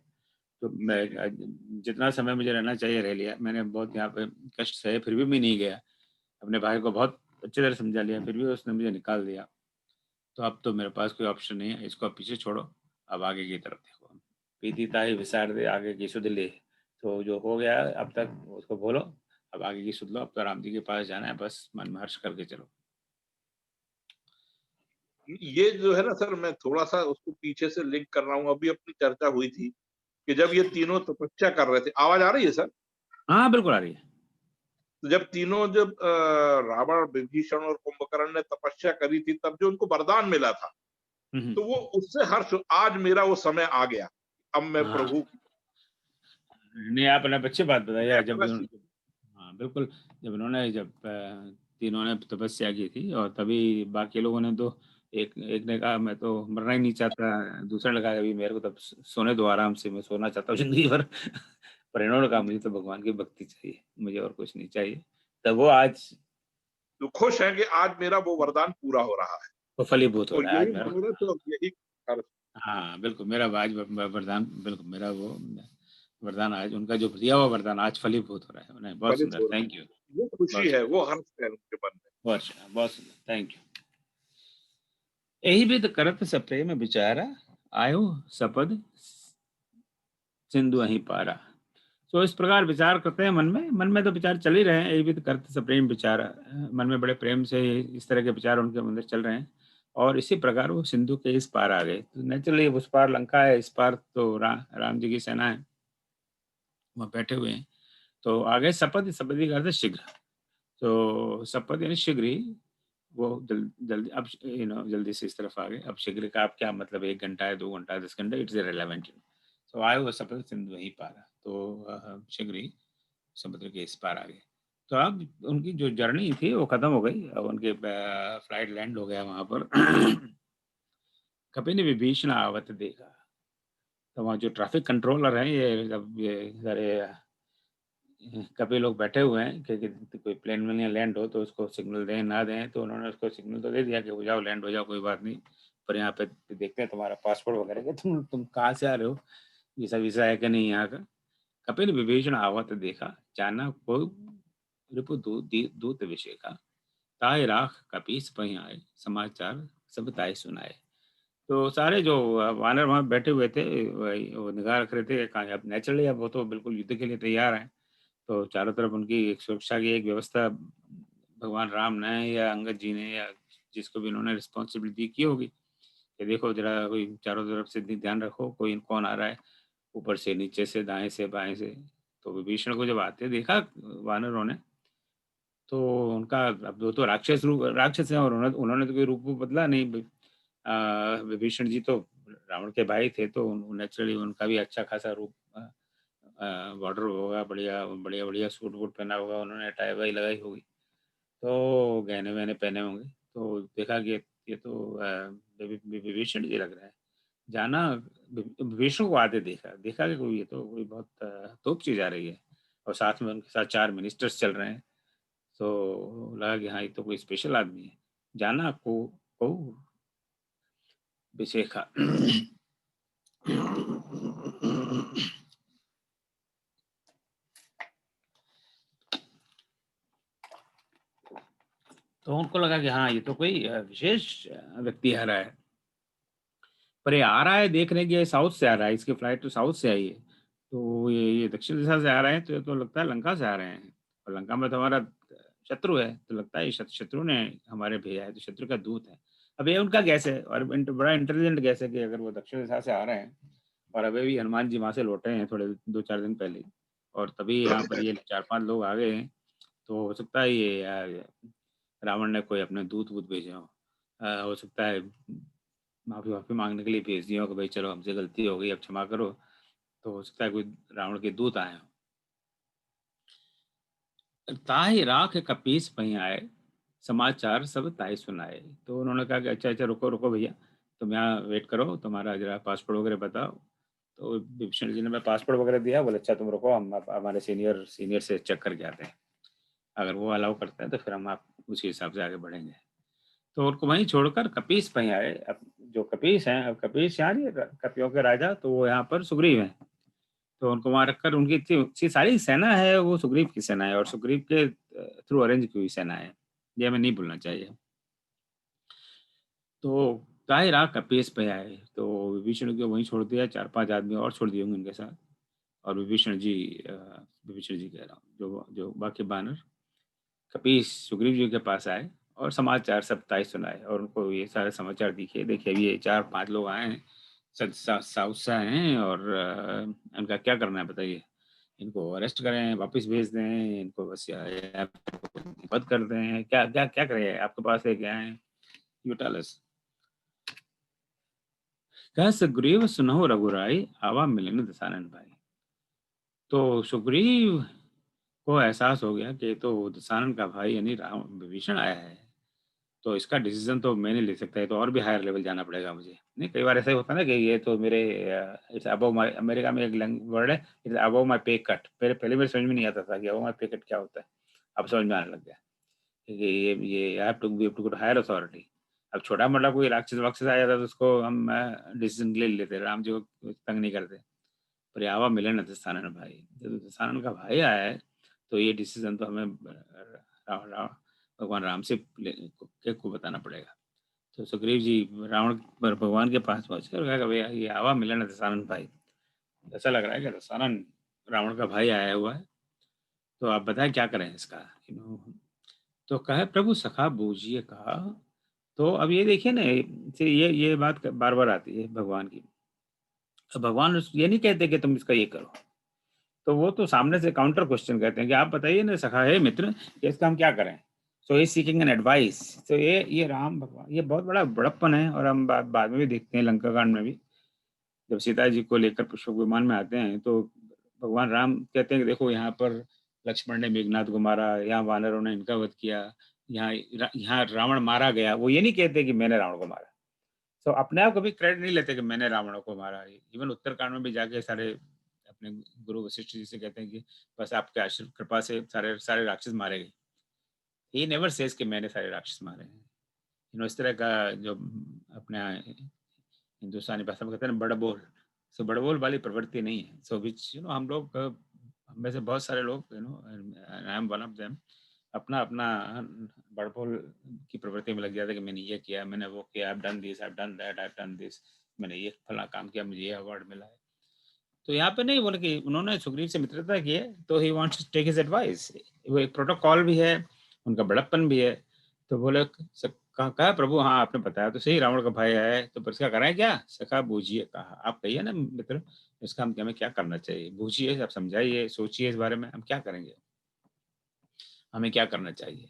तो मैं जितना समय मुझे रहना चाहिए रह लिया। मैंने बहुत यहाँ पे कष्ट सहे, फिर भी मैं नहीं गया। अपने भाई को बहुत अच्छी तरह समझा लिया, फिर भी उसने मुझे निकाल दिया। तो अब तो मेरे पास कोई ऑप्शन नहीं है, इसको अब पीछे छोड़ो, अब आगे की तरफ देखो। पीती ताही विसार दे, आगे की सुध ले। तो जो हो गया अब तक उसको बोलो, अब आगे की सुध लो। अब तो राम जी के पास जाना है, बस मन में हर्ष करके चलो। ये जो है ना सर, मैं थोड़ा सा उसको पीछे से लिंक कर रहा हूँ। अभी अपनी चर्चा हुई थी कि जब ये तीनों तपस्या कर रहे थे, आवाज आ रही है सर? हाँ बिल्कुल आ रही है। तो जब रावण, विभीषण और कुंभकर्ण ने तपस्या करी थी, तब जो उनको वरदान मिला था, हम्म, तो वो उससे हर्ष, आज मेरा वो समय आ गया, अब मैं हाँ प्रभु नहीं, आपने अच्छी बात बताई है। की। हाँ बिल्कुल, जब तीनों ने तपस्या की थी, और तभी बाकी लोगों ने तो एक एक ने कहा मैं तो मरना ही नहीं चाहता, दूसरे ने कहा अभी मेरे को तब सोने दो आराम से, मैं सोना चाहता हूँ जिंदगी भर। पर इन्होंने कहा मुझे तो भगवान की भक्ति चाहिए, मुझे और कुछ नहीं चाहिए। तब वो आज तो खुश हैं कि आज मेरा वो वरदान पूरा हो रहा है। वो फलीभूत हो तो रहा है आज यही मेरा। मनोरथ और यही हर्ष। हाँ बिल्कुल, मेरा आज वरदान, बिल्कुल मेरा वो वरदान, आज उनका जो दिया हुआ वरदान आज फलीभूत हो रहा है। उन्हें बहुत फलित सुंदर, हो रहा थैंक यू। है, वो खुशी बहुत है, सुंदर, वो हर्ष है उनके मन में। बहुत सुंदर, थैंक यू। यही भी तो करत सप्रे में बेचारा, आयो सपद सिंधु अहीं पारा। तो इस प्रकार विचार करते हैं मन में तो विचार चल ही रहे हैं। यही भी तो करत सप्रेम विचार, मन में बड़े प्रेम से इस तरह के विचार उनके अंदर चल रहे हैं। और इसी प्रकार वो सिंधु के इस पार आ गए। तो नेचुरली उस पार लंका है, इस पार तो राम जी की सेना है, वहाँ बैठे हुए हैं। तो आगे सपद, सपदी का अर्थ है शीघ्र। तो सपद यानी शीघ्र ही वो जल्दी, अब जल्दी से इस तरफ आ गए। अब शीघ्र का आप क्या मतलब, 1 घंटा है, 2 घंटा है, 10 घंटा, इट्स इररिलेवेंट। तो आए वो सपद सिंधु वहीं पारा, तो शीघ्र ही समुद्र के इस पार आ गए। तो अब उनकी जो जर्नी थी वो खत्म हो गई। अब उनके फ्लाइट लैंड हो गया वहां पर। कपि ने विभीषण आवत देखा। तो वहाँ जो ट्रैफिक कंट्रोलर हैं, ये सारे कभी लोग बैठे हुए हैं कि कोई प्लेन में लैंड हो तो उसको सिग्नल दें ना दें। तो उन्होंने उसको सिग्नल तो दे दिया कि हो जाओ, लैंड हो जाओ, कोई बात नहीं, पर यहाँ पे देखते हैं तुम्हारा पासपोर्ट वगैरह के, तुम कहाँ से आ रहे हो, वीसा वीसा है कि नहीं यहाँ का। कपिल विभीषण आवत देखा, जाना को रिपु दूत विषय का। ताय राख कपीस पही आए, समाचार सब ताय सुनाए। तो सारे जो वानर वहां बैठे हुए थे, वो निगाह रख रहे थे कहाँ। अब नेचुरली अब वो तो बिल्कुल युद्ध के लिए तैयार हैं। तो चारों तरफ उनकी एक सुरक्षा की एक व्यवस्था भगवान राम ने या अंगद जी ने या जिसको भी इन्होंने रिस्पॉन्सिबिलिटी की होगी कि देखो जरा कोई चारों तरफ से ध्यान रखो, कोई कौन आ रहा है, ऊपर से, नीचे से, दाएं से, बाएं से। तो विभीषण को जब आते देखा वानरों ने, तो उनका, अब वो तो राक्षस हैं और उन्होंने तो कोई रूप बदला नहीं। विभीषण जी तो रावण के भाई थे, तो नेचुरली उनका भी अच्छा खासा रूप, बॉर्डर होगा, बढ़िया बढ़िया बढ़िया सूट वूट पहना होगा, उन्होंने टाई वाई लगाई होगी, तो गहने वहने पहने होंगे। तो देखा कि ये तो विभीषण जी लग रहा है। जाना, विभीषण को आते देखा कि कोई, ये तो कोई बहुत तोप चीज आ रही है, और साथ में उनके साथ 4 मिनिस्टर्स चल रहे हैं। तो लगा कि हाँ, ये तो कोई स्पेशल आदमी है। जाना को विशेखा। तो उनको लगा कि हाँ, ये तो कोई विशेष व्यक्ति आ रहा है, पर ये आ रहा है देखने के, साउथ से आ रहा है, इसकी फ्लाइट तो साउथ से आई है, तो ये दक्षिण दिशा से आ रहे हैं, तो ये तो लगता है लंका से आ रहे हैं, और लंका में तो हमारा शत्रु है, तो लगता है शत्रु ने हमारे भेजा है, तो शत्रु का दूत है। अब ये उनका गैस है, और बड़ा इंटेलिजेंट गैस है कि अगर वो दक्षिण दिशा से आ रहे हैं, और अभी भी हनुमान जी वहां से लौटे हैं थोड़े 2-4 दिन पहले, और तभी यहाँ पर ये 4-5 लोग आ गए हैं, तो हो सकता है ये रावण ने कोई अपने दूत वूत भेजे हो। हो सकता है माफी मांगने के लिए भेज दिया हो कि भाई चलो हमसे गलती हो गई, अब क्षमा करो। तो हो सकता है कोई रावण के दूत आए हो। ताहि राख कपीस पही आए, समाचार सब ताहि सुनाए। तो उन्होंने कहा कि अच्छा अच्छा, रुको रुको भैया, तुम यहाँ वेट करो, तुम्हारा जरा पासपोर्ट वगैरह बताओ। तो विभीषण जी ने मैं पासपोर्ट वगैरह दिया, बोले अच्छा तुम रुको, हम हमारे सीनियर से चेक करके आते हैं, अगर वो अलाउ करते हैं तो फिर हम आप उसी हिसाब से आगे बढ़ेंगे। तो उनको वहीं छोड़कर कपीस पही आए। अब जो कपीस हैं, अब कपीस यहाँ नहीं, कपियों के राजा, तो वो यहाँ पर सुग्रीव हैं, तो उनको वहां रखकर, उनकी इतनी सारी सेना है, वो सुग्रीव की सेना है, और सुग्रीव के थ्रू अरेंज की हुई सेना है, ये हमें नहीं भूलना चाहिए। तो ताहि राख कपीस पे आए, तो विभीषण को वहीं छोड़ दिया, 4-5 आदमी और छोड़ दिए होंगे उनके साथ, और विभीषण जी कह रहा हूँ, जो बाकी बानर कपीस सुग्रीव जी के पास आए, और समाचार सब ताई सुनाए, और उनको ये सारे समाचार दिखे, देखिए अभी ये 4-5 लोग आए हैं, साउथ से आए हैं, और इनका क्या करना है बताइए, इनको अरेस्ट करें, वापस भेज दें, इनको बस बंद कर दें, क्या क्या क्या करें, आपके पास है क्या है, यू टेल अस। कह सुग्रीव सुनहु रघुराई, आवा मिलन दसानन भाई। तो सुग्रीव को एहसास हो गया कि तो दसानन का भाई यानी राम विभीषण आया है, तो इसका डिसीजन तो मैं नहीं ले सकता है, तो और भी हायर लेवल जाना पड़ेगा मुझे। नहीं, कई बार ऐसा ही होता है ना कि ये तो मेरे इट्स अबव माय, अमेरिका में एक वर्ड है, इट्स अबव माय पे कट। पहले मेरे समझ में नहीं आता था कि अबव माय पे कट क्या होता है, अब समझ में आने लग गया कि ये I have to go higher authority. अब छोटा मोटा कोई राक्षस वाक्षस आ जाता तो उसको हम डिसीजन ले लेते, राम जी को तंग नहीं करते, पर आवा मिले न दसानन भाई, जब दसानन का भाई आया है, तो ये डिसीजन तो हमें भगवान राम से को बताना पड़ेगा। तो सुग्रीव जी रावण पर भगवान के पास पहुंचे और कहा भैया ये आवा मिलन दसानन भाई, ऐसा लग रहा है कि दसानन रावण का भाई आया हुआ है, तो आप बताएं क्या करें इसका। तो कहे प्रभु सखा बूझिए कहा। तो अब ये देखिए ना, ये बात बार बार आती है भगवान की। तो भगवान ये नहीं कहते कि तुम इसका ये करो, तो वो तो सामने से काउंटर क्वेश्चन कहते हैं कि आप बताइए ना सखा है मित्र, कि इसका हम क्या करें। सो ही सीकिंग एन एडवाइस। तो ये राम भगवान, ये बहुत बड़ा बड़प्पन है, और हम बाद में भी देखते हैं लंका कांड में भी, जब सीता जी को लेकर पुष्पक विमान में आते हैं, तो भगवान राम कहते हैं कि देखो यहाँ पर लक्ष्मण ने मेघनाथ को मारा, यहाँ वानरों ने इनका वध किया, यहाँ रावण मारा गया। वो ये नहीं कहते कि मैंने रावण को मारा। तो अपने आप कभी क्रेडिट नहीं लेते कि मैंने रावण को मारा। इवन उत्तरकांड में भी जाके सारे अपने गुरु वशिष्ठ जी से कहते हैं कि बस आपके आशीर्वाद कृपा से सारे सारे राक्षस मारे गए। ही नेवर सेज कि मैंने सारे राक्षस मारे हैं। इस तरह का जो अपने हिंदुस्तानी भाषा में कहते हैं बड़बोल, सो बड़बोल वाली प्रवृत्ति नहीं है। सो विच हम लोग, हम में से बहुत सारे लोग I am one of them, अपना अपना बड़बोल की प्रवृत्ति में लग जाता है कि मैंने ये किया, मैंने वो किया, I've done this, I've done that, I've done this, मैंने ये फला काम किया, मुझे ये अवार्ड मिला है। तो यहाँ पे नहीं बोले कि उन्होंने सुग्रीव से मित्रता की है, तो he wants to take his advice. वो एक प्रोटोकॉल भी है, उनका बड़प्पन भी है। तो बोले कहा प्रभु, हाँ आपने बताया तो सही, रावण का भाई है, तो पर इसका कराएं क्या? सखा बूझिए कहा। आप कहिए ना मित्र, इसका हमें क्या करना चाहिए? बूझिए, आप समझाइए, सोचिए इस बारे में, हम क्या करेंगे, हमें क्या करना चाहिए।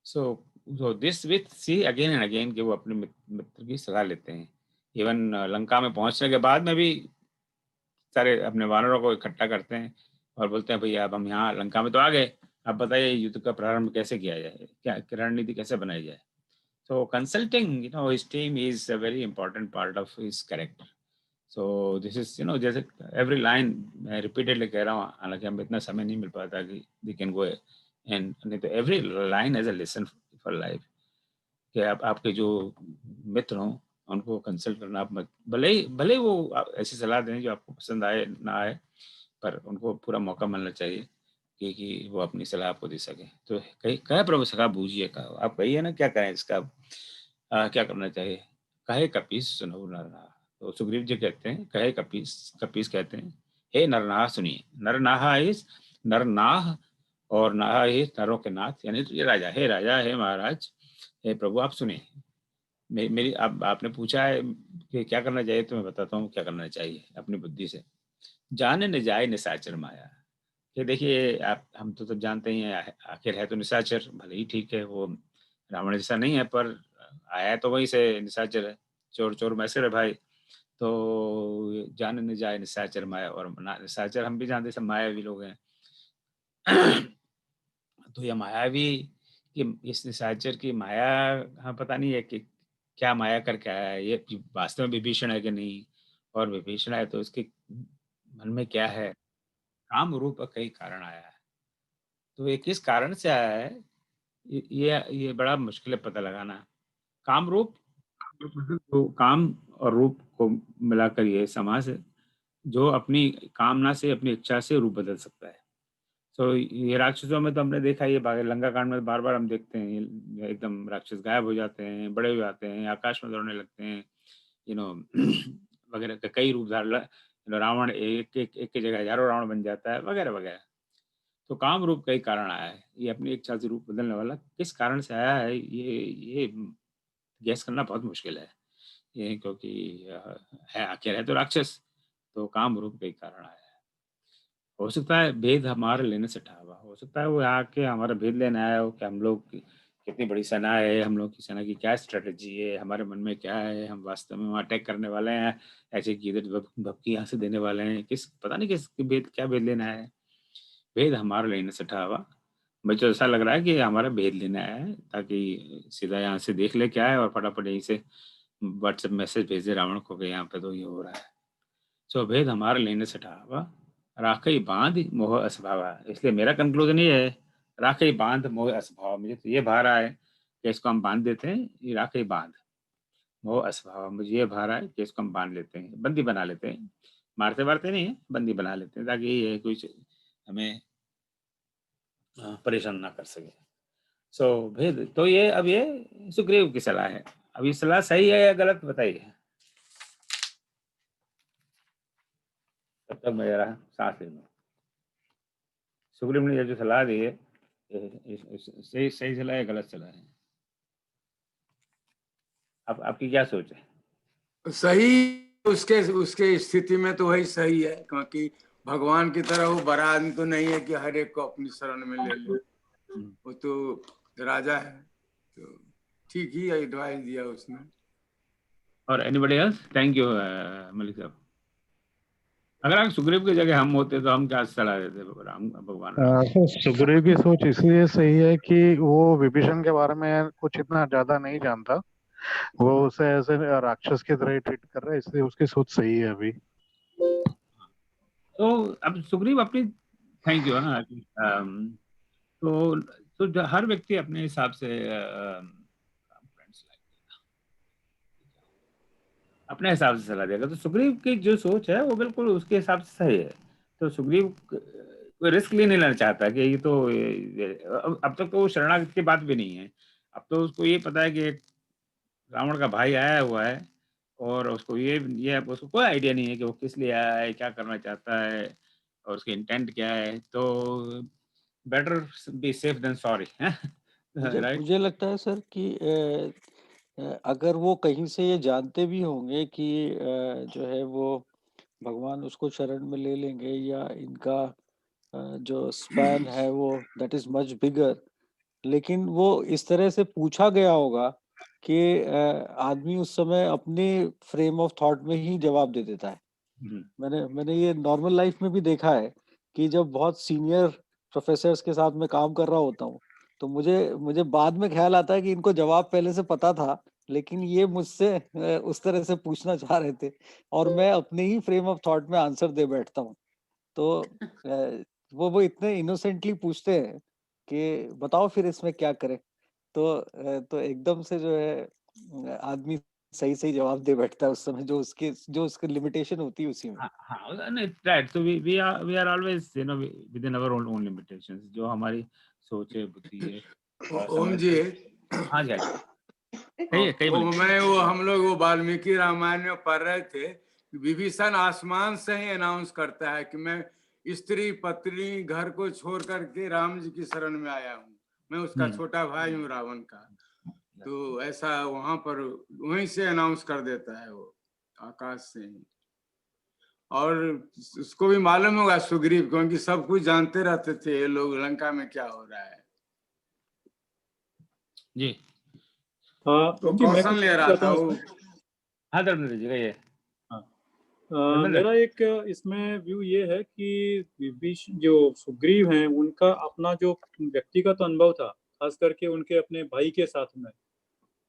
So this with see again and again कि वो अपने मित्र की सलाह लेते हैं। इवन लंका में पहुंचने के बाद में भी सारे अपने वानरों को इकट्ठा करते हैं और बोलते हैं भैया अब हम यहाँ लंका में तो आ गए, अब बताइए युद्ध का प्रारंभ कैसे किया जाए, क्या रणनीति कैसे बनाई जाए। So consulting, his team is a very important part of his character. So this is, जैसे every line मैं repeatedly कह रहा हूँ, हालांकि हमें इतना समय नहीं मिल पाता कि we can go and नहीं तो every line has a lesson for life. कि आपके जो मित्र हों उनको कंसल्ट करना, आप मत भले ही वो ऐसी सलाह दें जो आपको पसंद आए ना आए, पर उनको पूरा मौका मिलना चाहिए कि वो अपनी सलाह आपको दे सके। तो कहे प्रभु सखा बूझिए कहा, आप कहिए ना क्या करें इसका, क्या करना चाहिए। कहे कपीस सुनो नरनाह। तो सुग्रीव जी कहते हैं, कहे कपीस कहते हैं, हे नरनाह सुनिए। नरनाह इज नरनाह और नाह इज नरों के नाथ, यानी तो ये राजा, हे राजा, हे महाराज, हे प्रभु आप सुने। मेरी आपने पूछा है कि क्या करना चाहिए, तो मैं बताता हूँ क्या करना चाहिए अपनी बुद्धि से। जाने न जाए निशाचर माया, कि देखिए आप हम तो जानते ही हैं, आखिर है तो निशाचर, भले ही ठीक है वो रावण जैसा नहीं है, पर आया तो वहीं से, निशाचर है, चोर चोर मैसर है भाई। तो जाने न जाए निशाचर माया, और निशाचर हम भी जानते सब मायावी लोग हैं। तो ये मायावी कि इस निशाचर की माया, हाँ पता नहीं है कि क्या माया करके आया है, ये वास्तव में विभीषण है कि नहीं, और विभीषण है तो उसके मन में क्या है। काम रूप कई कारण आया है, तो ये किस कारण से आया है, ये बड़ा मुश्किल है पता लगाना। काम रूप, तो काम और रूप को मिलाकर ये समास है जो अपनी कामना से, अपनी इच्छा से रूप बदल सकता है। तो ये राक्षसों में तो हमने देखा, ये लंका कांड में बार बार हम देखते हैं, एकदम राक्षस गायब हो जाते हैं, बड़े हो जाते हैं, आकाश में दौड़ने लगते हैं, वगैरह का कई रूप धारण, रावण एक एक एक की जगह हजारों रावण बन जाता है, वगैरह वगैरह। तो काम रूप कई कारण आया है, ये अपनी इच्छा से रूप बदलने वाला किस कारण से आया है, ये गैस करना बहुत मुश्किल है। ये क्योंकि है, आखिर है तो राक्षस, तो काम रूप कई कारण आया है। हो सकता है भेद हमारे लेने से ठावा, हो सकता है वो आके हमारा भेद लेने आया हो कि हम लोग कितनी बड़ी सेना है, हम लोग की सेना की क्या स्ट्रेटजी है, हमारे मन में क्या है, हम वास्तव में वहाँ अटैक करने वाले हैं, ऐसे की इधर भपकी यहाँ से देने वाले हैं, किस पता नहीं किस भेद, क्या भेद लेना है। भेद हमारा लेने से ठावा, मुझे तो ऐसा लग रहा है कि हमारा भेद लेना है, ताकि सीधा यहाँ से देख ले क्या है और फटाफट यहीं से व्हाट्सएप मैसेज भेज दे रावण को कि यहाँ पे तो ये हो रहा है। सो भेद हमारा लेने से ठावा, राखई बांध मोह अस्भावा। इसलिए मेरा कंक्लूजन ये है, राखई बांध मोह अस्भावा। मुझे तो ये भा रहा है कि इसको हम बांध देते हैं, ये राखई बांध मोह अस्भावा, मुझे ये भा रहा है कि इसको हम बांध लेते हैं, बंदी बना लेते हैं, मारते मारते नहीं है, बंदी बना लेते हैं, ताकि ये कुछ हमें परेशान ना कर सके। सो भेद, तो ये अब ये सुग्रीव की सलाह है। अब ये सलाह सही है या गलत बताइए, तब तक मैं जरा सांस ले लूं। सुग्रीव ने जो सलाह दी है, सही सही सलाह है, गलत सलाह है, अब आपकी क्या सोच है? सही, उसके उसके स्थिति में तो वही सही है, क्योंकि भगवान की तरह वो बड़ा आदमी तो नहीं है कि हर एक को अपनी शरण में ले ले। वो तो राजा है, तो ठीक ही एडवाइस दिया उसने। और anybody else? Thank you Malik साहब। अगर आप सुग्रीव की जगह हम होते तो हम क्या सलाह देते भगवान राम? तो सुग्रीव की सोच इसलिए सही है कि वो विभीषण के बारे में कुछ इतना ज्यादा नहीं जानता, वो उसे ऐसे राक्षस की तरह ही ट्रीट कर रहा है, इसलिए उसकी सोच सही है अभी। तो अब सुग्रीव अपनी, थैंक यू। हाँ, तो हर व्यक्ति अपने हिसाब से अपने हिसाब से सलाह देगा। तो सुग्रीव की जो सोच है वो बिल्कुल उसके हिसाब से सही है। तो सुग्रीव कोई रिस्क नहीं लेना चाहता कि ये तो अब तक तो वो शरणागत की बात भी नहीं है। अब तो उसको ये पता है कि एक रावण का भाई आया हुआ है, और उसको ये उसको कोई आइडिया नहीं है कि वो किस लिए आया है, क्या करना चाहता है, और उसके इंटेंट क्या है। तो better be safe than sorry. Right. मुझे लगता है सर कि अगर वो कहीं से ये जानते भी होंगे कि जो है वो भगवान उसको शरण में ले लेंगे या इनका जो स्पैन है वो दैट इज मच बिगर, लेकिन वो इस तरह से पूछा गया होगा कि आदमी उस समय अपने फ्रेम ऑफ थॉट में ही जवाब दे देता है। मैंने मैंने ये नॉर्मल लाइफ में भी देखा है कि जब बहुत सीनियर प्रोफेसर्स के साथ मैं काम कर रहा होता हूँ, तो मुझे मुझे बाद में ख्याल आता है कि इनको जवाब पहले से पता था, लेकिन ये मुझसे उस तरह से पूछना चाह रहे थे और मैं अपने ही फ्रेम ऑफ थॉट में आंसर दे बैठता हूँ। तो वो इतने इनोसेंटली पूछते हैं कि बताओ फिर इसमें क्या करें? तो एकदम से जो है आदमी सही-सही जवाब दे बैठता है उस समय, जो उसकी लिमिटेशन होती है उसी में। हाँ, नहीं, राइट। तो we are always within our own limitations, जो हमारी सोच है, बुद्धि है, ओम जी, हाँ जी, हाँ जी, कहिए वो बोलिए। मैं वो हम लोग वो वाल्मीकि रामायण में पढ़ रहे थे कि विभीषण आसमान से ही अनाउंस करता है कि मैं स्त्री पत्नी घर को छोड़ करके राम जी की शरण में आया हूँ, मैं उसका छोटा भाई हूँ रावण का। तो ऐसा वहां पर वहीं से अनाउंस कर देता है वो, आकाश से ही। और उसको भी मालूम होगा सुग्रीव, क्योंकि सब कुछ जानते रहते थे ये लोग लंका में क्या हो रहा है। जी। तो कौशन ले रहा था वो। हाँ धर्मेंद्र जी, कहिए। मेरा एक इसमें व्यू ये है कि जो सुग्रीव हैं उनका अपना जो व्यक्तिगत अनुभव था, खास करके उनके अपने भाई के साथ में,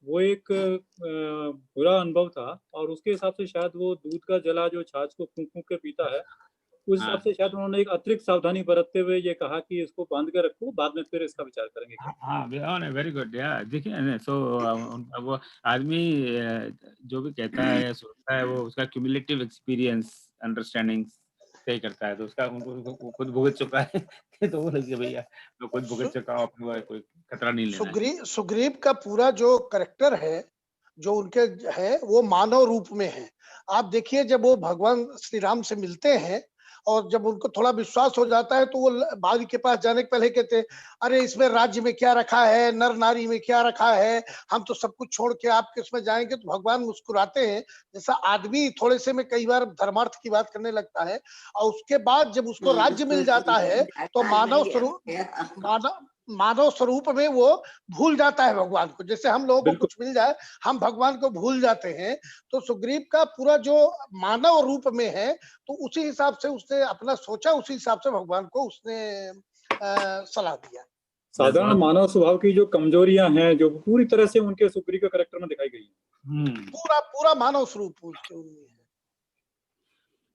वो एक बुरा अनुभव था और उसके हिसाब से शायद वो दूध का जला जो छाछ को फूंक फूंक के पीता है, उस हिसाब से शायद उन्होंने एक अतिरिक्त सावधानी बरतते हुए ये कहा कि इसको बांध के रखो, बाद में फिर इसका विचार करेंगे। हाँ, वेरी गुड यार। देखिए सो वो आदमी जो भी कहता है या सोचता है, वो उसका क्यूमुलेटिव एक्सपीरियंस अंडरस्टैंडिंग से ही करता है। तो उसका वो खुद भुगत चुका है तो वो लगे भैया मैं खुद भुगत चुका हूँ, अपने कोई खतरा नहीं लेना है। सुग्रीव का पूरा जो करेक्टर है, जो उनके है, वो मानव रूप में है। आप देखिए जब वो भगवान श्री राम से मिलते हैं और जब उनको थोड़ा विश्वास हो जाता है, तो वो बाघ के पास जाने के पहले कहते हैं, अरे इसमें राज्य में क्या रखा है, नर नारी में क्या रखा है, हम तो सब कुछ छोड़ के आपके उसमें जाएंगे। तो भगवान मुस्कुराते हैं, जैसा आदमी थोड़े से में कई बार धर्मार्थ की बात करने लगता है। और उसके बाद जब उसको राज्य मिल जाता है, तो मानव स्वरूप में वो भूल जाता है भगवान को। जैसे हम लोगों को कुछ मिल जाए, हम भगवान को भूल जाते हैं। तो सुग्रीव का पूरा जो मानव रूप में है, तो उसी हिसाब से उसने अपना सोचा, उसी हिसाब से भगवान को उसने सलाह दिया। साधारण मानव स्वभाव की जो कमजोरियां हैं, जो पूरी तरह से उनके सुग्रीव के कैरेक्टर में दिखाई गई है। पूरा मानव स्वरूप उसके उनमें है।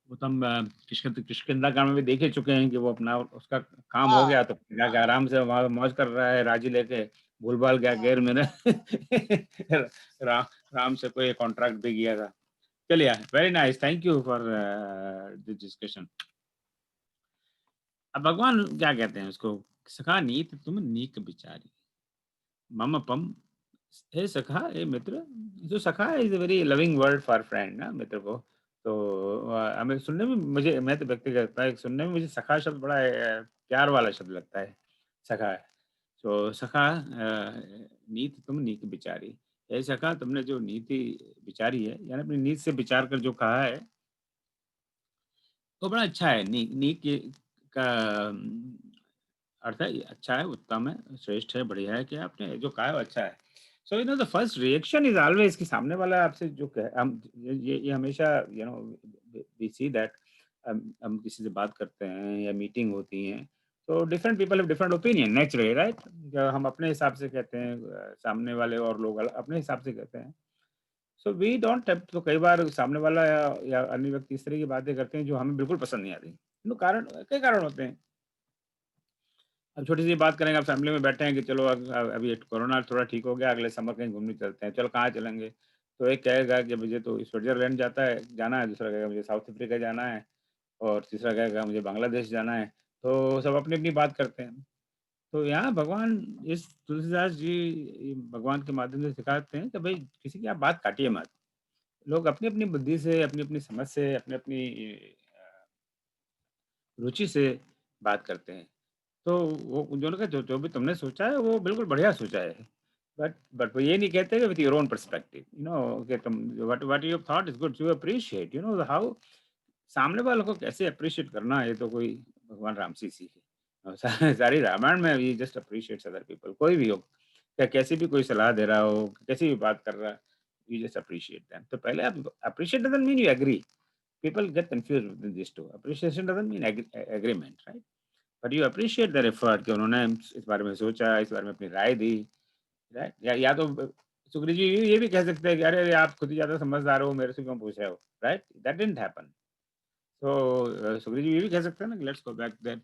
वो तो हम किष्किंधा कांड में भी देख ही चुके हैं कि वो अपना उसका काम हो गया तो जाके आराम से वहां मौज कर रहा है, राजी लेके भूल भाल गया गेर में राम से कोई कॉन्ट्रैक्ट भी किया था। चलिए, very nice, thank you for this discussion. अब भगवान क्या कहते हैं उसको, सखा नीत तुम नीक बिचारी मम पम, हे सखा, हे मित्र। जो सखा है is a very loving word for friend ना, मित्र को। तो हमें सुनने में, मुझे, मैं तो व्यक्तिगत सुनने में मुझे सखा शब्द बड़ा प्यार वाला शब्द लगता है, सखा है। तो सखा नीत तुम नीक बिचारी, हे सखा तुमने जो नीति बिचारी है, यानी अपनी नीत से विचार कर जो कहा है, वो बड़ा अच्छा है। नीक का अर्थ है अच्छा है, उत्तम है, श्रेष्ठ है, बढ़िया है, कि आपने जो कहा है वो अच्छा है। So the first reaction is always कि सामने वाला आपसे जो कहे, हम ये हमेशा वी सी दैट हम किसी से बात करते हैं या मीटिंग होती है, तो different people have different opinion naturally, right. हम अपने हिसाब से कहते हैं, सामने वाले और लोग अपने हिसाब से कहते हैं। सो वी डोंट हैव, तो कई बार सामने वाला या अन्य व्यक्ति इस तरह की बातें करते हैं जो हमें बिल्कुल पसंद नहीं आती। कई कारण होते हैं। अब छोटी सी बात करेंगे, आप फैमिली में बैठे हैं कि चलो अभी कोरोना थोड़ा ठीक हो गया, अगले समर कहीं घूमने चलते हैं, चलो कहाँ चलेंगे। तो एक कहेगा कि मुझे तो स्विट्जरलैंड जाना है, दूसरा कहेगा मुझे साउथ अफ्रीका जाना है, और तीसरा कहेगा मुझे बांग्लादेश जाना है। तो सब अपनी अपनी बात करते हैं। तो यहाँ भगवान, इस तुलसीदास जी भगवान के माध्यम से सिखाते हैं कि भाई किसी की आप बात काटिए मत। लोग अपनी अपनी बुद्धि से, अपनी अपनी समझ से, अपनी अपनी रुचि से बात करते हैं। तो वो उन्होंने कहा जो भी तुमने सोचा है वो बिल्कुल बढ़िया सोचा है, बट वो ये नहीं कहते कि with your own perspective, you know, कि तुम what you thought is good, you appreciate, you know how सामने वालों को कैसे अप्रिशिएट करना, ये तो कोई भगवान राम से ही सीखे। और सारी रामायण में ये जस्ट अप्रिशिएट्स अदर पीपल, कोई भी हो, या कैसी भी कोई सलाह दे रहा हो, कैसी भी बात कर रहा है, यू जस्ट अप्रिशिएट देम। तो पहले आप appreciate doesn't mean you agree, people get confused with this too, appreciation doesn't mean agreement, right, but you appreciate their effort कि उन्होंने इस बारे में सोचा, इस बारे में अपनी राय दी, राइट। या तो सुग्रीव जी ये भी कह सकते हैं कि अरे आप खुद ही ज्यादा समझदार हो, मेरे से क्यों पूछ रहे हो, राइट, दैट डिडंट हैपन। तो सुग्रीव जी ये भी कह सकते हैं ना, लेट्स गो बैक दैट,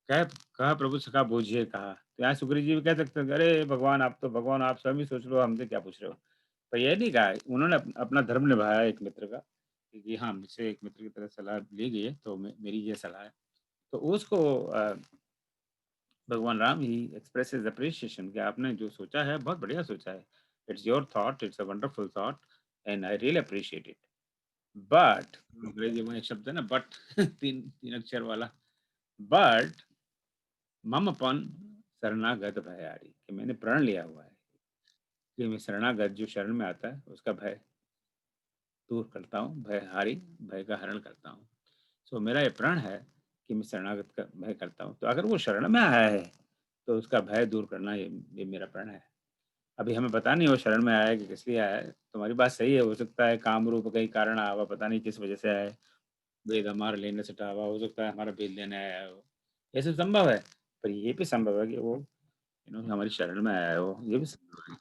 कह कहा प्रभु सखा बूझिए कहा, तो यहाँ सुग्रीव जी भी कह सकते हैं कि अरे भगवान आप तो भगवान, आप स्वयं ही सोच लो, हमसे क्या पूछ रहे हो। पर ये नहीं कहा, उन्होंने अपना धर्म निभाया एक मित्र का, कि हाँ मुझसे एक मित्र की तरह सलाह ली गई है, तो मेरी ये सलाह है। तो उसको भगवान राम ही एक्सप्रेसेस अप्रिशिएशन कि आपने जो सोचा है बहुत बढ़िया सोचा है, it's your thought, it's a wonderful thought and I really appreciate it, but अंग्रेजी में एक शब्द है ना बट, तीन अक्षर वाला, बट ममपन शरणागत भयारी, कि मैंने प्रण लिया हुआ है कि मैं शरणागत, जो शरण में आता है उसका भय दूर करता हूँ, भयहारी, भय का हरण करता हूँ। सो मेरा ये प्रण है कि मैं शरणागत का भय करता हूँ, तो अगर वो शरण में आया है तो उसका भय दूर करना, ये मेरा प्रण है। अभी हमें पता नहीं वो शरण में आया है कि किस लिए आया है, तुम्हारी बात सही है, हो सकता है काम रूप कई कारण आया हुआ, पता नहीं किस वजह से आया है, वेद हमारा लेने से टावा, हो सकता है हमारा वेद लेने आया हो, ये सब संभव है। पर ये भी संभव है कि वो हमारी शरण में आया हो, ये भी संभव है।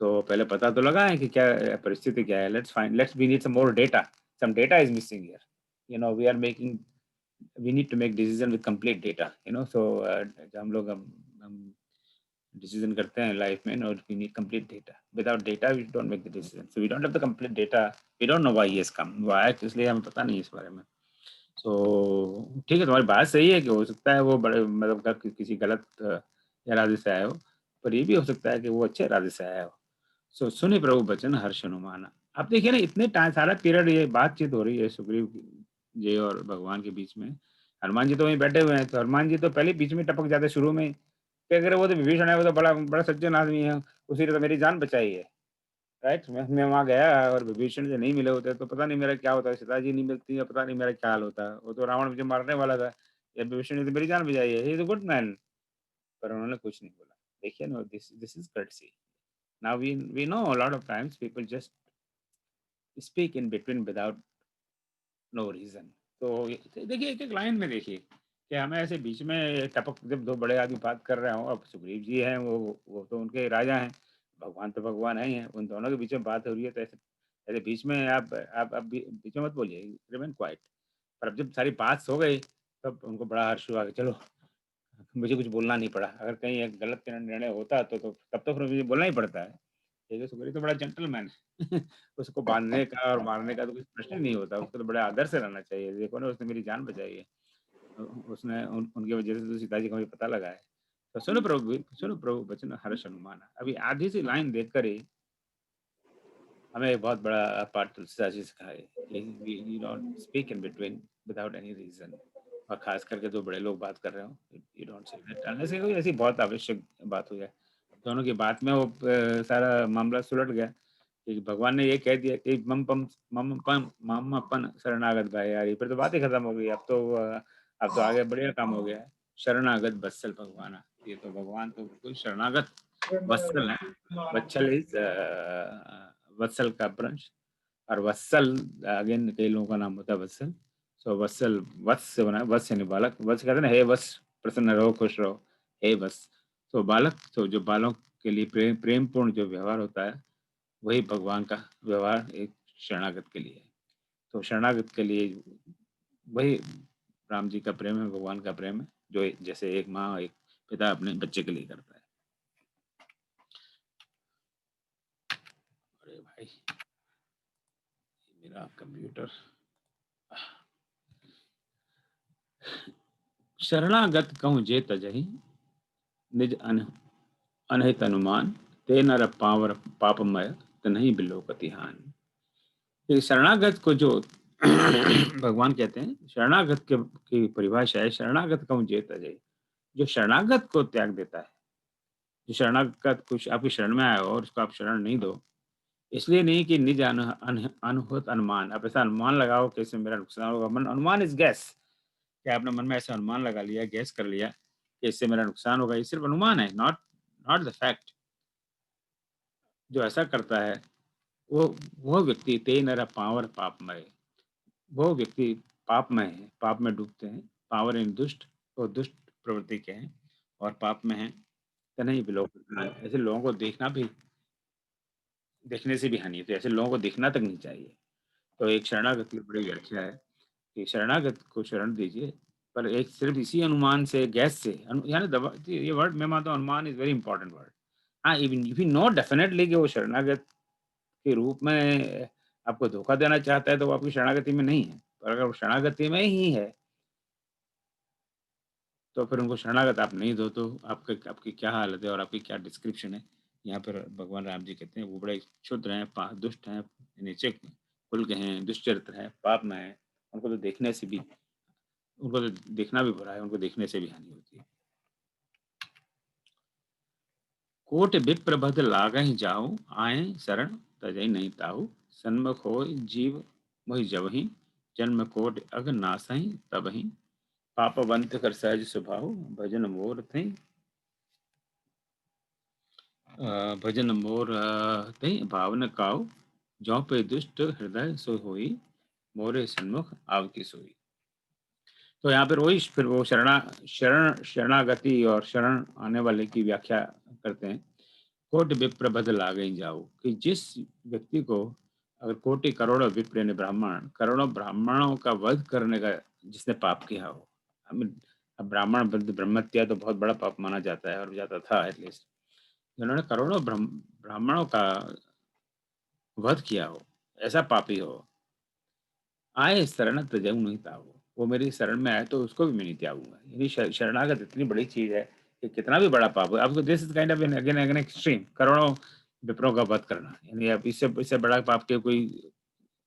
तो पहले पता तो लगा है कि क्या परिस्थिति क्या है, let's we need some more data, some data is missing here, we are making, we need to make decision with complete data, so हम लोग हम डिसीजन करते हैं लाइफ में, और we need complete data, without data we don't make the decision, so we don't have the complete data, we don't know why he has come, वो आया इसलिए हमें पता नहीं इस बारे में। तो ठीक है, तुम्हारी बात सही है कि हो सकता है वो बड़े मतलब किसी गलत इरादे से आया हो, पर ये भी हो सकता है कि वो अच्छे इरादे से आया हो। सो सुने प्रभु बचन हर्ष अनुमाना। आप देखिए ना, इतने टाइम सारा पीरियड ये बातचीत हो रही है सुग्रीव जी और भगवान के बीच में, हनुमान जी तो वहीं बैठे हुए हैं, तो हनुमान जी तो पहले बीच में टपक जाते शुरू में, क्या करे, वो तो विभीषण है, वो तो बड़ा बड़ा सज्जन आदमी है, उसी ने तो मेरी जान बचाई है, राइट। मैं वहाँ गया और विभीषण से नहीं मिले होते तो पता नहीं मेरा क्या होता, सीता जी नहीं मिलती, या पता नहीं मेरा क्या हाल होता, वो तो रावण मुझे मारने वाला था, या विभीषण ने तो मेरी जान बचाई है, he is a good man. पर उन्होंने कुछ नहीं बोला। देखिए no, this is courtesy. Now we know a lot of times people just speak in between without no reason. तो देखिए एक एक लाइन में देखिए कि हमें ऐसे बीच में टपक, जब दो बड़े आदमी बात कर रहे हो, अब सुग्रीव जी हैं, वो तो उनके राजा हैं, भगवान तो भगवान है ही हैं, उन दोनों के बीच में बात हो रही है, तो ऐसे ऐसे बीच में आप बीच में मत बोलिए, रिमेन क्वाइट। पर अब जब सारी बात हो गई तब उनको बड़ा हर्ष हुआ कि चलो मुझे कुछ बोलना नहीं पड़ा, अगर कहीं एक गलत निर्णय होता तो तब तो फिर मुझे बोलना ही पड़ता है। देखिए सुग्रीव तो बड़ा जेंटलमैन है उसको बांधने का और मारने का तो कुछ प्रश्न ही नहीं होता, उसको तो बड़े आदर से रहना चाहिए। देखो ना, उसने मेरी जान बचाई है, उसने उनकी वजह से तो सीता जी का मुझे पता लगा है। तो सुनो प्रभु वचन हर्ष अनुमाना। अभी आधी सी लाइन देखकर ही हमें एक बहुत बड़ा पाठ तुलसीदास जी सिखाए कि we don't speak in between without any reason, और खास करके जो बड़े लोग बात कर रहे हो, you don't say that unless कोई ऐसी बहुत आवश्यक बात हो जाए। दोनों की बात में वो सारा मामला सुलट गया कि भगवान ने ये कह दिया कि मम अपन शरणागत भाई यार, फिर तो बात ही खत्म हो गई। अब तो आगे बढ़िया काम हो गया है। शरणागत वत्सल भगवान, ये तो भगवान तो बिल्कुल शरणागत वत्सल है। वत्सल इज वत्सल का ब्रंश, और वत्सल अगेन कई लोगों का नाम होता है वत्सल। सो वत्सल वत्स से बना, वत्स यानी बालक, वत्स कहते हैं ना, हे वत्स प्रसन्न रहो, खुश रहो, हे वत्स। तो बालक, तो जो बालों के लिए प्रेम पूर्ण जो व्यवहार होता है, वही भगवान का व्यवहार एक शरणागत के लिए है। तो शरणागत के लिए वही राम जी का प्रेम है, भगवान का प्रेम है, जो जैसे एक माँ एक पिता अपने बच्चे के लिए करता है। अरे भाई मेरा कंप्यूटर। शरणागत कहूँ जे तजहि निज अनहित अनुमान, ते नर पावर पापमय तनहि बिलोकति हान। ये शरणागत को जो भगवान कहते हैं, शरणागत की परिभाषा है, शरणागत कहूँ जे तजहि, जो शरणागत को त्याग देता है, जो शरणागत कुछ आपकी शरण में आया हो और उसको आप शरण नहीं दो, इसलिए नहीं कि निज अनहुत अनुमान, आप ऐसा अनुमान लगाओ कि इससे मेरा नुकसान होगा। अनुमान इज गैस, कि आपने मन में ऐसा अनुमान लगा लिया, गैस कर लिया कि इससे मेरा नुकसान होगा। ये सिर्फ अनुमान है, नॉट नॉट द फैक्ट। जो ऐसा करता है वो व्यक्ति ते नर पावर पापमय, वो व्यक्ति पापमय है, पाप में डूबते हैं। पावर इन दुष्ट, वो दुष्ट प्रवृत्ति के हैं और पाप में है। नहीं लोग, ऐसे लोगों को देखने से भी हानि है, तो ऐसे लोगों को देखना तक नहीं चाहिए। तो एक शरणागत की बड़ी व्याख्या है कि शरणागत को शरण दीजिए, पर एक सिर्फ इसी अनुमान से, गैस से, यानी ये वर्ड मैं मानता हूँ, अनुमान इज वेरी इंपॉर्टेंट वर्ड। हाँ, even if you know definitely कि वो शरणागत के रूप में आपको धोखा देना चाहता है, तो वो आपकी शरणागति में नहीं है। पर अगर वो शरणागति में ही है, तो फिर उनको शरणागत आप नहीं दो, तो आपकी क्या हालत है और आपकी क्या डिस्क्रिप्शन है। यहाँ पर भगवान राम जी कहते हैं वो बड़े क्षुद्र हैं, दुष्ट हैं, नीचे कुल के हैं, दुष्चरित्र हैं, पाप में हैं। उनको तो देखने से भी, उनको तो देखना भी बुरा है, उनको देखने से भी हानि होती है। कोट विप्रबध लागहि जाऊ, आए शरण तजई नहीं ताऊ। सन्मुख हो जीव मोहि जबहि, जन्म कोट अग नासहि तबहि। पापवंत कर सहज स्वभाव, भजन मोर थई भजन मोर थई भावन काऊ। जौ पे दुष्ट हृदय सो होई, मोरे सन्मुख आव की सोई। तो यहाँ पर वही फिर वो शरणागति और शरण आने वाले की व्याख्या करते हैं। कोटि विप्र बध लागई जाओ, कि जिस व्यक्ति को अगर कोटि करोड़ों विप्र ने ब्राह्मण, करोड़ों ब्राह्मणों का वध करने का जिसने पाप किया हो, अब ब्राह्मण ब्रह्मत्या तो बहुत बड़ा पाप माना जाता है और जाता था एटलीस्ट, जिन्होंने करोड़ों ब्राह्मणों का वध किया हो, ऐसा पापी हो, आए शरण तजऊ नहीं ताऊ, वो मेरी शरण में आए तो उसको भी मैं नहीं त्यागूंगा। यानी शरणागत इतनी बड़ी चीज है कि कितना भी बड़ा पाप हो आपको, this is kind of again again extreme, करोड़ों विप्रों का वध करना, यानी अब इससे बड़ा पाप के कोई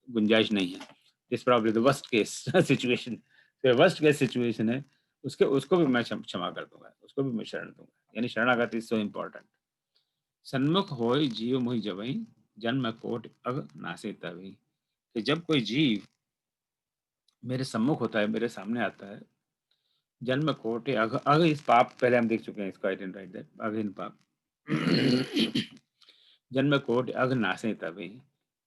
गुंजाइश नहीं है। This probably the worst case situation, तो वर्स्ट केस सिचुएशन है, उसको भी मैं क्षमा कर दूंगा, उसको भी मैं शरण दूंगा। यानी शरणागत इज सो इम्पोर्टेंट। सन्मुख होय जीव मोहि जबहि, जन्म कोट अग नासे तभी, कि जब कोई जीव मेरे सम्मुख होता है, मेरे सामने आता है, जन्म कोटि अग इस पाप पहले हम देख चुके हैं, इसको आई डिडंट राइट दैट, अग इन पाप जन्म कोटि अग नासे तभी,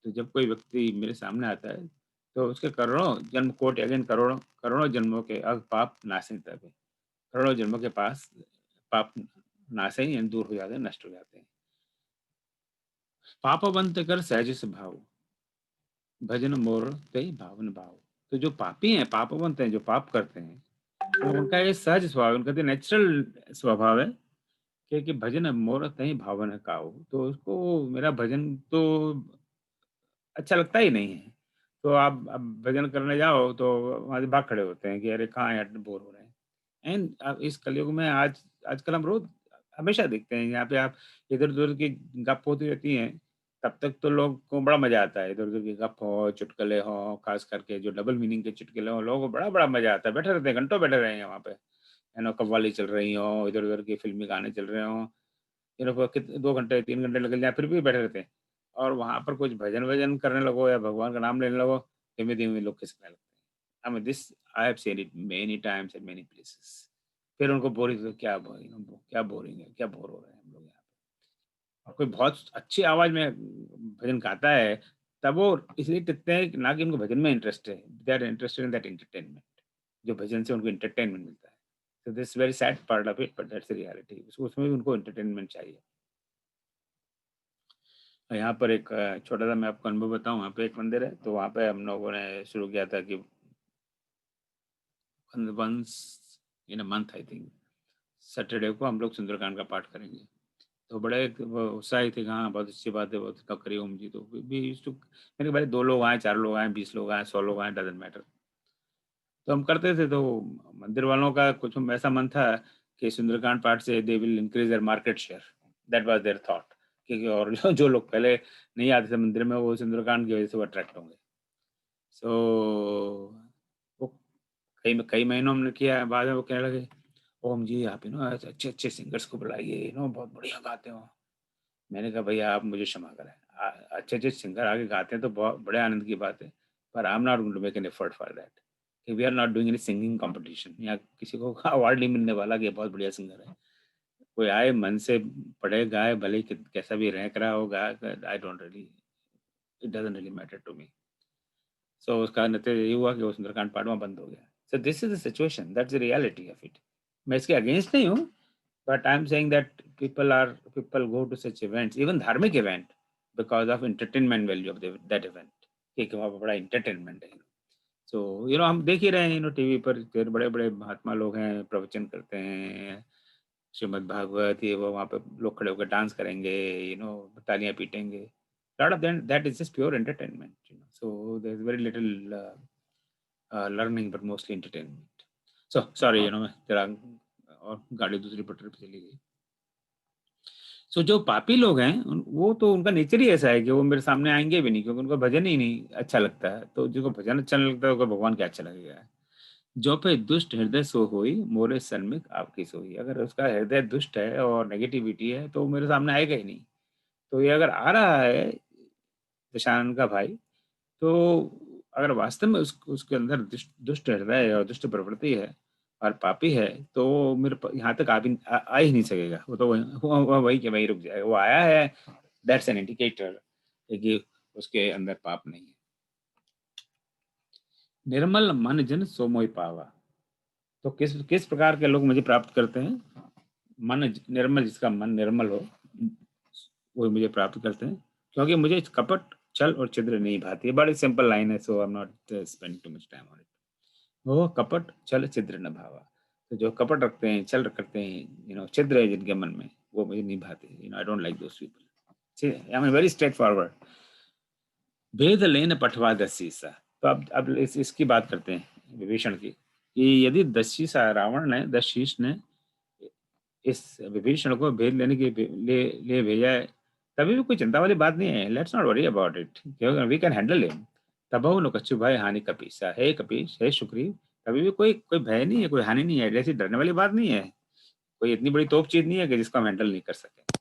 तो जब कोई व्यक्ति मेरे सामने आता है तो उसके करोड़ों जन्म कोटि, अगेन करोड़ों करोड़ों जन्मों के अग पाप नासे तभी, करोड़ों जन्मों के पास पाप नासे ही दूर हो जाते हैं, नष्ट हो जाते हैं। पापवंत कर सहज स्वभाव, भजन मोर ते भावन भाव। तो जो पापी हैं, पापवंत हैं, जो पाप करते हैं, तो उनका ये सहज स्वभाव, उनका तो नेचुरल स्वभाव है कि भजन मोर तही भावन काऊ, तो उसको मेरा भजन तो अच्छा लगता ही नहीं है। तो आप अब भजन करने जाओ तो वहां से भाग खड़े होते हैं कि अरे कहाँ यार बोर हो रहे हैं। एंड इस कलयुग में आजकल हम रोज हमेशा देखते हैं, यहाँ पे आप इधर उधर की गप होती रहती हैं, तब तक तो लोग को बड़ा मजा आता है, इधर उधर की गप हो, चुटकुले हो, खास करके जो डबल मीनिंग के चुटकुले हो, लोगों को बड़ा बड़ा मजा आता है, बैठे रहते हैं, घंटों बैठे रहेंगे वहाँ पे, कव्वाली चल रही हो, इधर उधर के फिल्मी गाने चल रहे हो, 2 घंटे 3 घंटे निकल जाए फिर भी बैठे रहते हैं। और वहां पर कुछ भजन वजन करने लगो या भगवान का नाम लेने लगो, धीमे धीमे लोग खिसकने लगते हैं। I mean this I have seen it many times in many places. फिर उनको बोरिंग, तो क्या बोरिंग, क्या बोरिंग है, क्या बोर हो रहे हैं हम लोग यहाँ पे। और कोई बहुत अच्छी आवाज में भजन गाता है, तब वो इसलिए टिकते हैं ना कि उनको भजन में इंटरेस्ट है, they are interested in that entertainment, जो भजन से उनको एंटरटेनमेंट मिलता है। So this is very sad part of it, but that's the reality. उसमें भी उनको एंटरटेनमेंट चाहिए। यहाँ पर एक छोटा सा मैं आपको अनुभव बताऊं, यहाँ पे एक मंदिर है, तो वहाँ पे हम लोगों ने शुरू किया था कि once in a month I think Saturday को हम लोग सुंदरकांड का पाठ करेंगे। तो बड़े उत्साही थे, हाँ बहुत अच्छी बात है, बहुत कब करी ओम जी। तो मैंने भाई 2 लोग आए, 4 लोग आए, 20 लोग आए, 100 लोग आए, डजेंट मैटर। तो हम करते थे। तो मंदिर वालों का कुछ ऐसा मन था कि सुंदरकांड पाठ से they will increase their market share, that was there thought, क्योंकि और जो लोग पहले नहीं आते थे मंदिर में, वो सुंदरकांड की वजह से वो अट्रैक्ट होंगे। सो वो कई महीनों हमने किया, बाद में वो कहने लगे ओम जी आप अच्छे अच्छे सिंगर्स को बुलाइए, बहुत बढ़िया गाते हो। मैंने कहा भैया आप मुझे क्षमा करें, अच्छे अच्छे सिंगर आगे गाते हैं तो बहुत बड़े आनंद की बात है, पर I am not going to make an effort for that. कि we are not doing any singing competition, या किसी को अवार्ड नहीं मिलने वाला कि बहुत बढ़िया सिंगर है। कोई आए मन से पढ़े गाए, भले ही कैसा भी रैंक रहा होगा, I don't really, it doesn't really matter to me. So उसका नतीजा ये हुआ कि वो सुंदरकांड पाठ वहाँ बंद हो गया। So this is the situation, that's the reality of it. मैं इसके अगेंस्ट नहीं हूँ, but I'm saying that people go to such events, even धार्मिक event, because of entertainment value of that event, कि वहाँ पर बड़ा entertainment है। So हम देख ही रहे हैं टीवी पर बड़े बड़े महात्मा लोग हैं, प्रवचन करते हैं, श्रीमद् भागवत, ये वो, वहाँ पे लोग खड़े होकर डांस करेंगे, तालियां पीटेंगे। lot of that is just pure entertainment, so there's very little learning, but mostly entertainment. So sorry, मैं तेरा और गाड़ी दूसरी पटरी पे चली गई। सो जो पापी लोग हैं वो तो उनका नेचर ही ऐसा है कि वो मेरे सामने आएंगे भी नहीं, क्योंकि उनको भजन ही नहीं अच्छा लगता है। तो जिसको भजन अच्छा नहीं लगता है उसको भगवान क्या अच्छा लगेगा। जो पे दुष्ट हृदय सो होई, मोरे सन्मुख आपकी सोई। अगर उसका हृदय दुष्ट है और नेगेटिविटी है तो मेरे सामने आएगा ही नहीं। तो ये अगर आ रहा है दशानंद का भाई, तो अगर वास्तव में उसके अंदर दुष्ट हृदय और दुष्ट प्रवृत्ति है और पापी है, तो मेरे यहाँ तक आ ही नहीं सकेगा। वो तो वही के वही रुक जाएगा। वो आया है, दैट्स एन इंडिकेटर कि उसके अंदर पाप नहीं है। निर्मल मन जन सो मोहि पावा। तो किस प्रकार के लोग मुझे प्राप्त करते हैं? मन निर्मल, जिसका मन निर्मल हो वो मुझे प्राप्त करते हैं, क्योंकि मुझे कपट छल और छिद्र नहीं भाती है। बड़ी सिंपल लाइन है, so I am not spending too much time on it. वो कपट छल छिद्र न भावा। तो जो कपट रखते हैं, छल करते हैं, छिद्र है जिनके मन में, वो मुझे नहीं भाते। I don't like those people. I am very straight forward. भेद लेन पठवा दसीसा। तो अब इसकी बात करते हैं विभीषण की, कि यदि दशीसा रावण ने, दशीस ने इस विभीषण को भेद लेने के लिए भेजा है, तभी भी कोई चिंता वाली बात नहीं है। Let's not worry about it, we can handle him. तबहु न कछु भय हानि कपीसा। हे कपीश, हे सुग्रीव, तभी भी कोई भय नहीं है, कोई हानि नहीं है। ऐसी डरने वाली बात नहीं है। कोई इतनी बड़ी तोप चीज नहीं है कि जिसको हम हैंडल नहीं कर सके।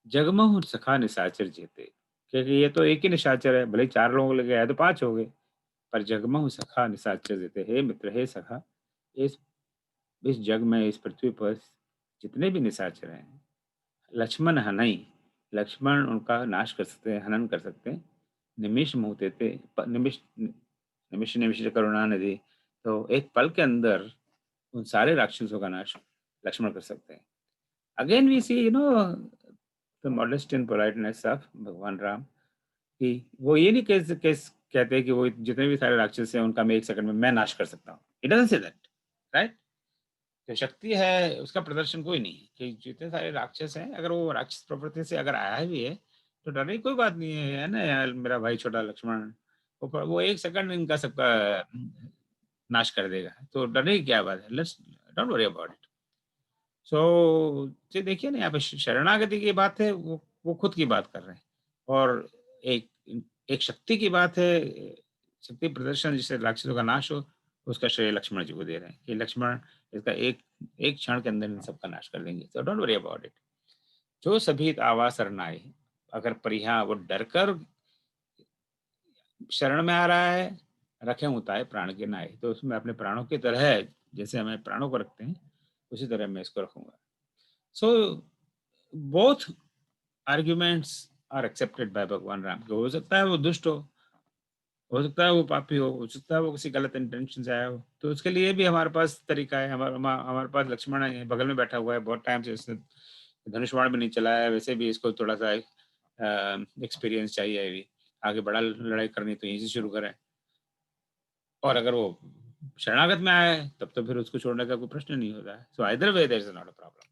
जगमोह सखा निशाचर जेते। क्योंकि ये तो एक ही निशाचर है, भले 4 लोगों लगे आए तो 5 हो गए, पर जगमोह सखा निशाचर जेते। हे मित्र, हे सखा, इस जग में, इस पृथ्वी पर जितने भी निशाचर हैं, लक्ष्मण हनई, लक्ष्मण उनका नाश कर सकते हैं, हनन कर सकते हैं। निमिष मुहते थे, निमिष निमिष करुणा निधि। तो एक पल के अंदर उन सारे राक्षसों का नाश लक्ष्मण कर सकते हैं। Again we see the modesty and politeness of भगवान राम, कि वो ये नहीं कहते कि वो जितने भी सारे राक्षस हैं उनका मैं 1 सेकंड में मैं नाश कर सकता हूँ। It doesn't say that, right. जो शक्ति है उसका प्रदर्शन कोई नहीं है, कि जितने सारे राक्षस हैं, अगर वो राक्षस प्रवृत्ति से अगर आया भी है तो डरने की कोई बात नहीं है ना यार। मेरा भाई छोटा लक्ष्मण, वो 1 सेकंड इनका सबका नाश कर देगा, तो डरने की क्या बात है। Let's don't worry about it. So देखिए ना, यहाँ पे शरणागति की बात है, वो खुद की बात कर रहे हैं, और एक शक्ति की बात है, शक्ति प्रदर्शन जिससे राक्षसों का नाश हो, उसका श्रेय लक्ष्मण जी को दे रहे हैं कि लक्ष्मण इसका एक क्षण के अंदर इन सबका नाश कर देंगे। So don't worry about it. जो सभी आवास सरनाए, अगर परिहा वो डरकर शरण में आ रहा है, रखे उताए प्राण के नाए। तो उसमें अपने प्राणों की तरह, जैसे हमें प्राणों को रखते हैं, उसी तरह मैं इसको रखूंगा। So both arguments are accepted by भगवान राम। हो सकता है वो दुष्ट हो सकता है वो पापी हो सकता है वो किसी गलत इंटेंशन से आया हो, तो उसके लिए भी हमारे पास तरीका है। हमारे पास लक्ष्मण है, बगल में बैठा हुआ है, बहुत टाइम से इसने धनुष बाण भी नहीं चलाया है, वैसे भी इसको थोड़ा सा एक्सपीरियंस चाहिए अभी, आगे बड़ा लड़ाई करनी तो यहीं से शुरू करें। और अगर वो शरणागत में आया है तब तो फिर उसको छोड़ने का कोई प्रश्न नहीं होता है। So either way there is not a problem.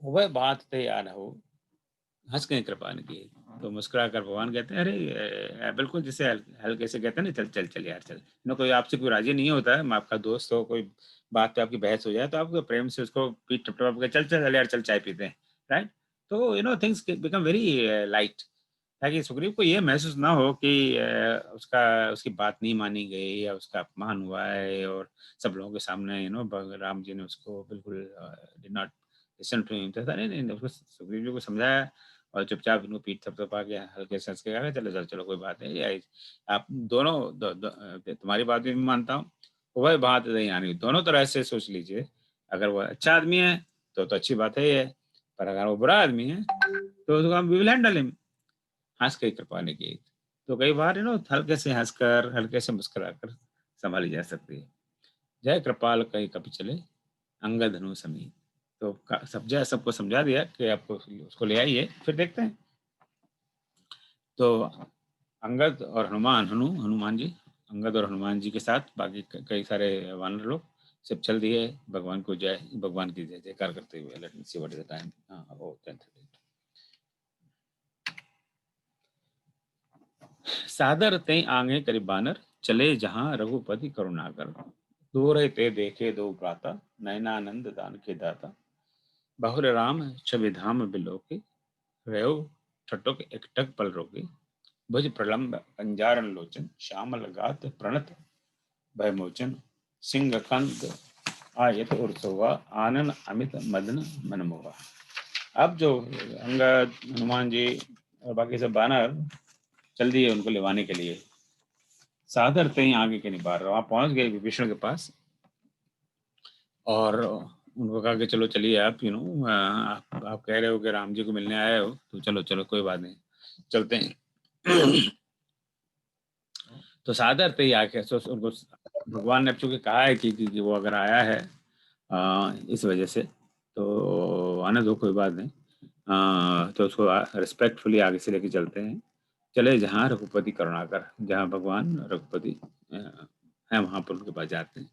वह बात तैयार हो हंस के कृपा ने की। तो मुस्कुरा कर भगवान कहते हैं, अरे बिल्कुल, जिसे हल्के से कहते हैं ना, चल चल यार चल। कोई आपसे कोई राजी नहीं होता है, आपका दोस्त हो, कोई बात पे आपकी बहस हो जाए तो आपको प्रेम से उसको पीठ टपटपा के चल चल यार चल चाय पीते हैं, राइट। तो थिंग्स बिकम वेरी लाइट ताकि सुग्रीव को ये महसूस ना हो कि उसकी बात नहीं मानी गई या उसका अपमान हुआ है, और सब लोगों के सामने राम जी ने उसको बिल्कुल did not listen to him. नहीं, उसको सुग्रीव जी को समझाया और चुपचाप इनको पीठ थपथपा के हल्के से हंस के कहा, चलो चलो कोई बात नहीं, या आप दोनों तुम्हारी बात भी मानता हूँ, वह बात नहीं आनी, दोनों तरह से सोच लीजिए। अगर वो अच्छा आदमी है तो अच्छी बात है ये, पर अगर वो बुरा आदमी है तो उसको हम वी विल हैंडल हिम, हंस के कृपाने की। तो कई बार हल्के से हंसकर, हल्के से मुस्कुराकर संभाली जा सकती है। जय कृपाल कहीं कभी चले अंगद धनु समीत। तो सबको समझा दिया कि आपको उसको ले आइए, फिर देखते हैं। तो अंगद और हनुमान जी, अंगद और हनुमान जी के साथ बाकी कई सारे वानर लोग सब चल दिए भगवान की जय जयकार करते हुए। Let me see what is the time. ओ 10:30। सादर तई आंगे करीब बानर, चले जहां रघुपति करुणाकर। दूर ते देखे दो भ्राता, नयनानंद दान के दाता। बहुर राम छवि धाम बिलोके, रयो ठटुक एकटक पल रोके। भुज प्रलंब अंजारन लोचन, श्यामल गात प्रणत भयमोचन। सिंह कंद आयत उर्सोवा, आनन अमित मदन मनमोहा। अब जो अंगद, हनुमान जी और बाकी सब बानर चल दिए उनको लेवाने के लिए। सादर तई आगे के नहीं बार, वहां पहुंच गए विभीषण के पास और उनको कहा कि चलो चलिए आप आप कह रहे हो कि राम जी को मिलने आए हो, तो चलो चलो कोई बात नहीं, चलते हैं। तो सादर तई आके उनको भगवान ने चूंकि कहा है कि वो अगर आया है इस वजह से तो आने दो, कोई बात नहीं। तो उसको रिस्पेक्टफुली आगे से लेके चलते हैं। चले जहाँ रघुपति करुणाकर, जहाँ भगवान रघुपति है वहां पर उनके पास जाते हैं।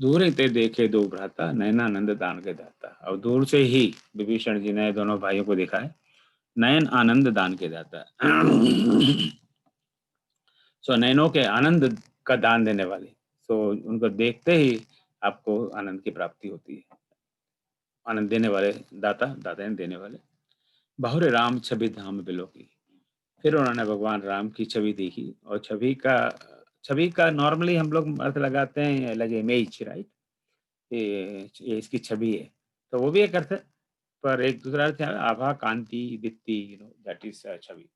दूर ही ते देखे दो भ्राता, नयनानंद दान के दाता। और दूर से ही विभीषण जी ने दोनों भाइयों को देखा है, नयन आनंद दान के दाता। सो नयनों के आनंद का दान देने वाले। सो उनको देखते ही आपको आनंद की प्राप्ति होती है। आनंद देने वाले दाता, दाता देने वाले। बहुरे राम छवि धाम बिलोकी। फिर उन्होंने भगवान राम की छवि देखी, और छवि का नॉर्मली हम लोग अर्थ लगाते हैं लगे इमेज, राइट, ये इसकी छवि है, तो वो भी एक अर्थ है, पर एक दूसरा अर्थ है आभा, कांति, दीप्ति, दैट इज छवि।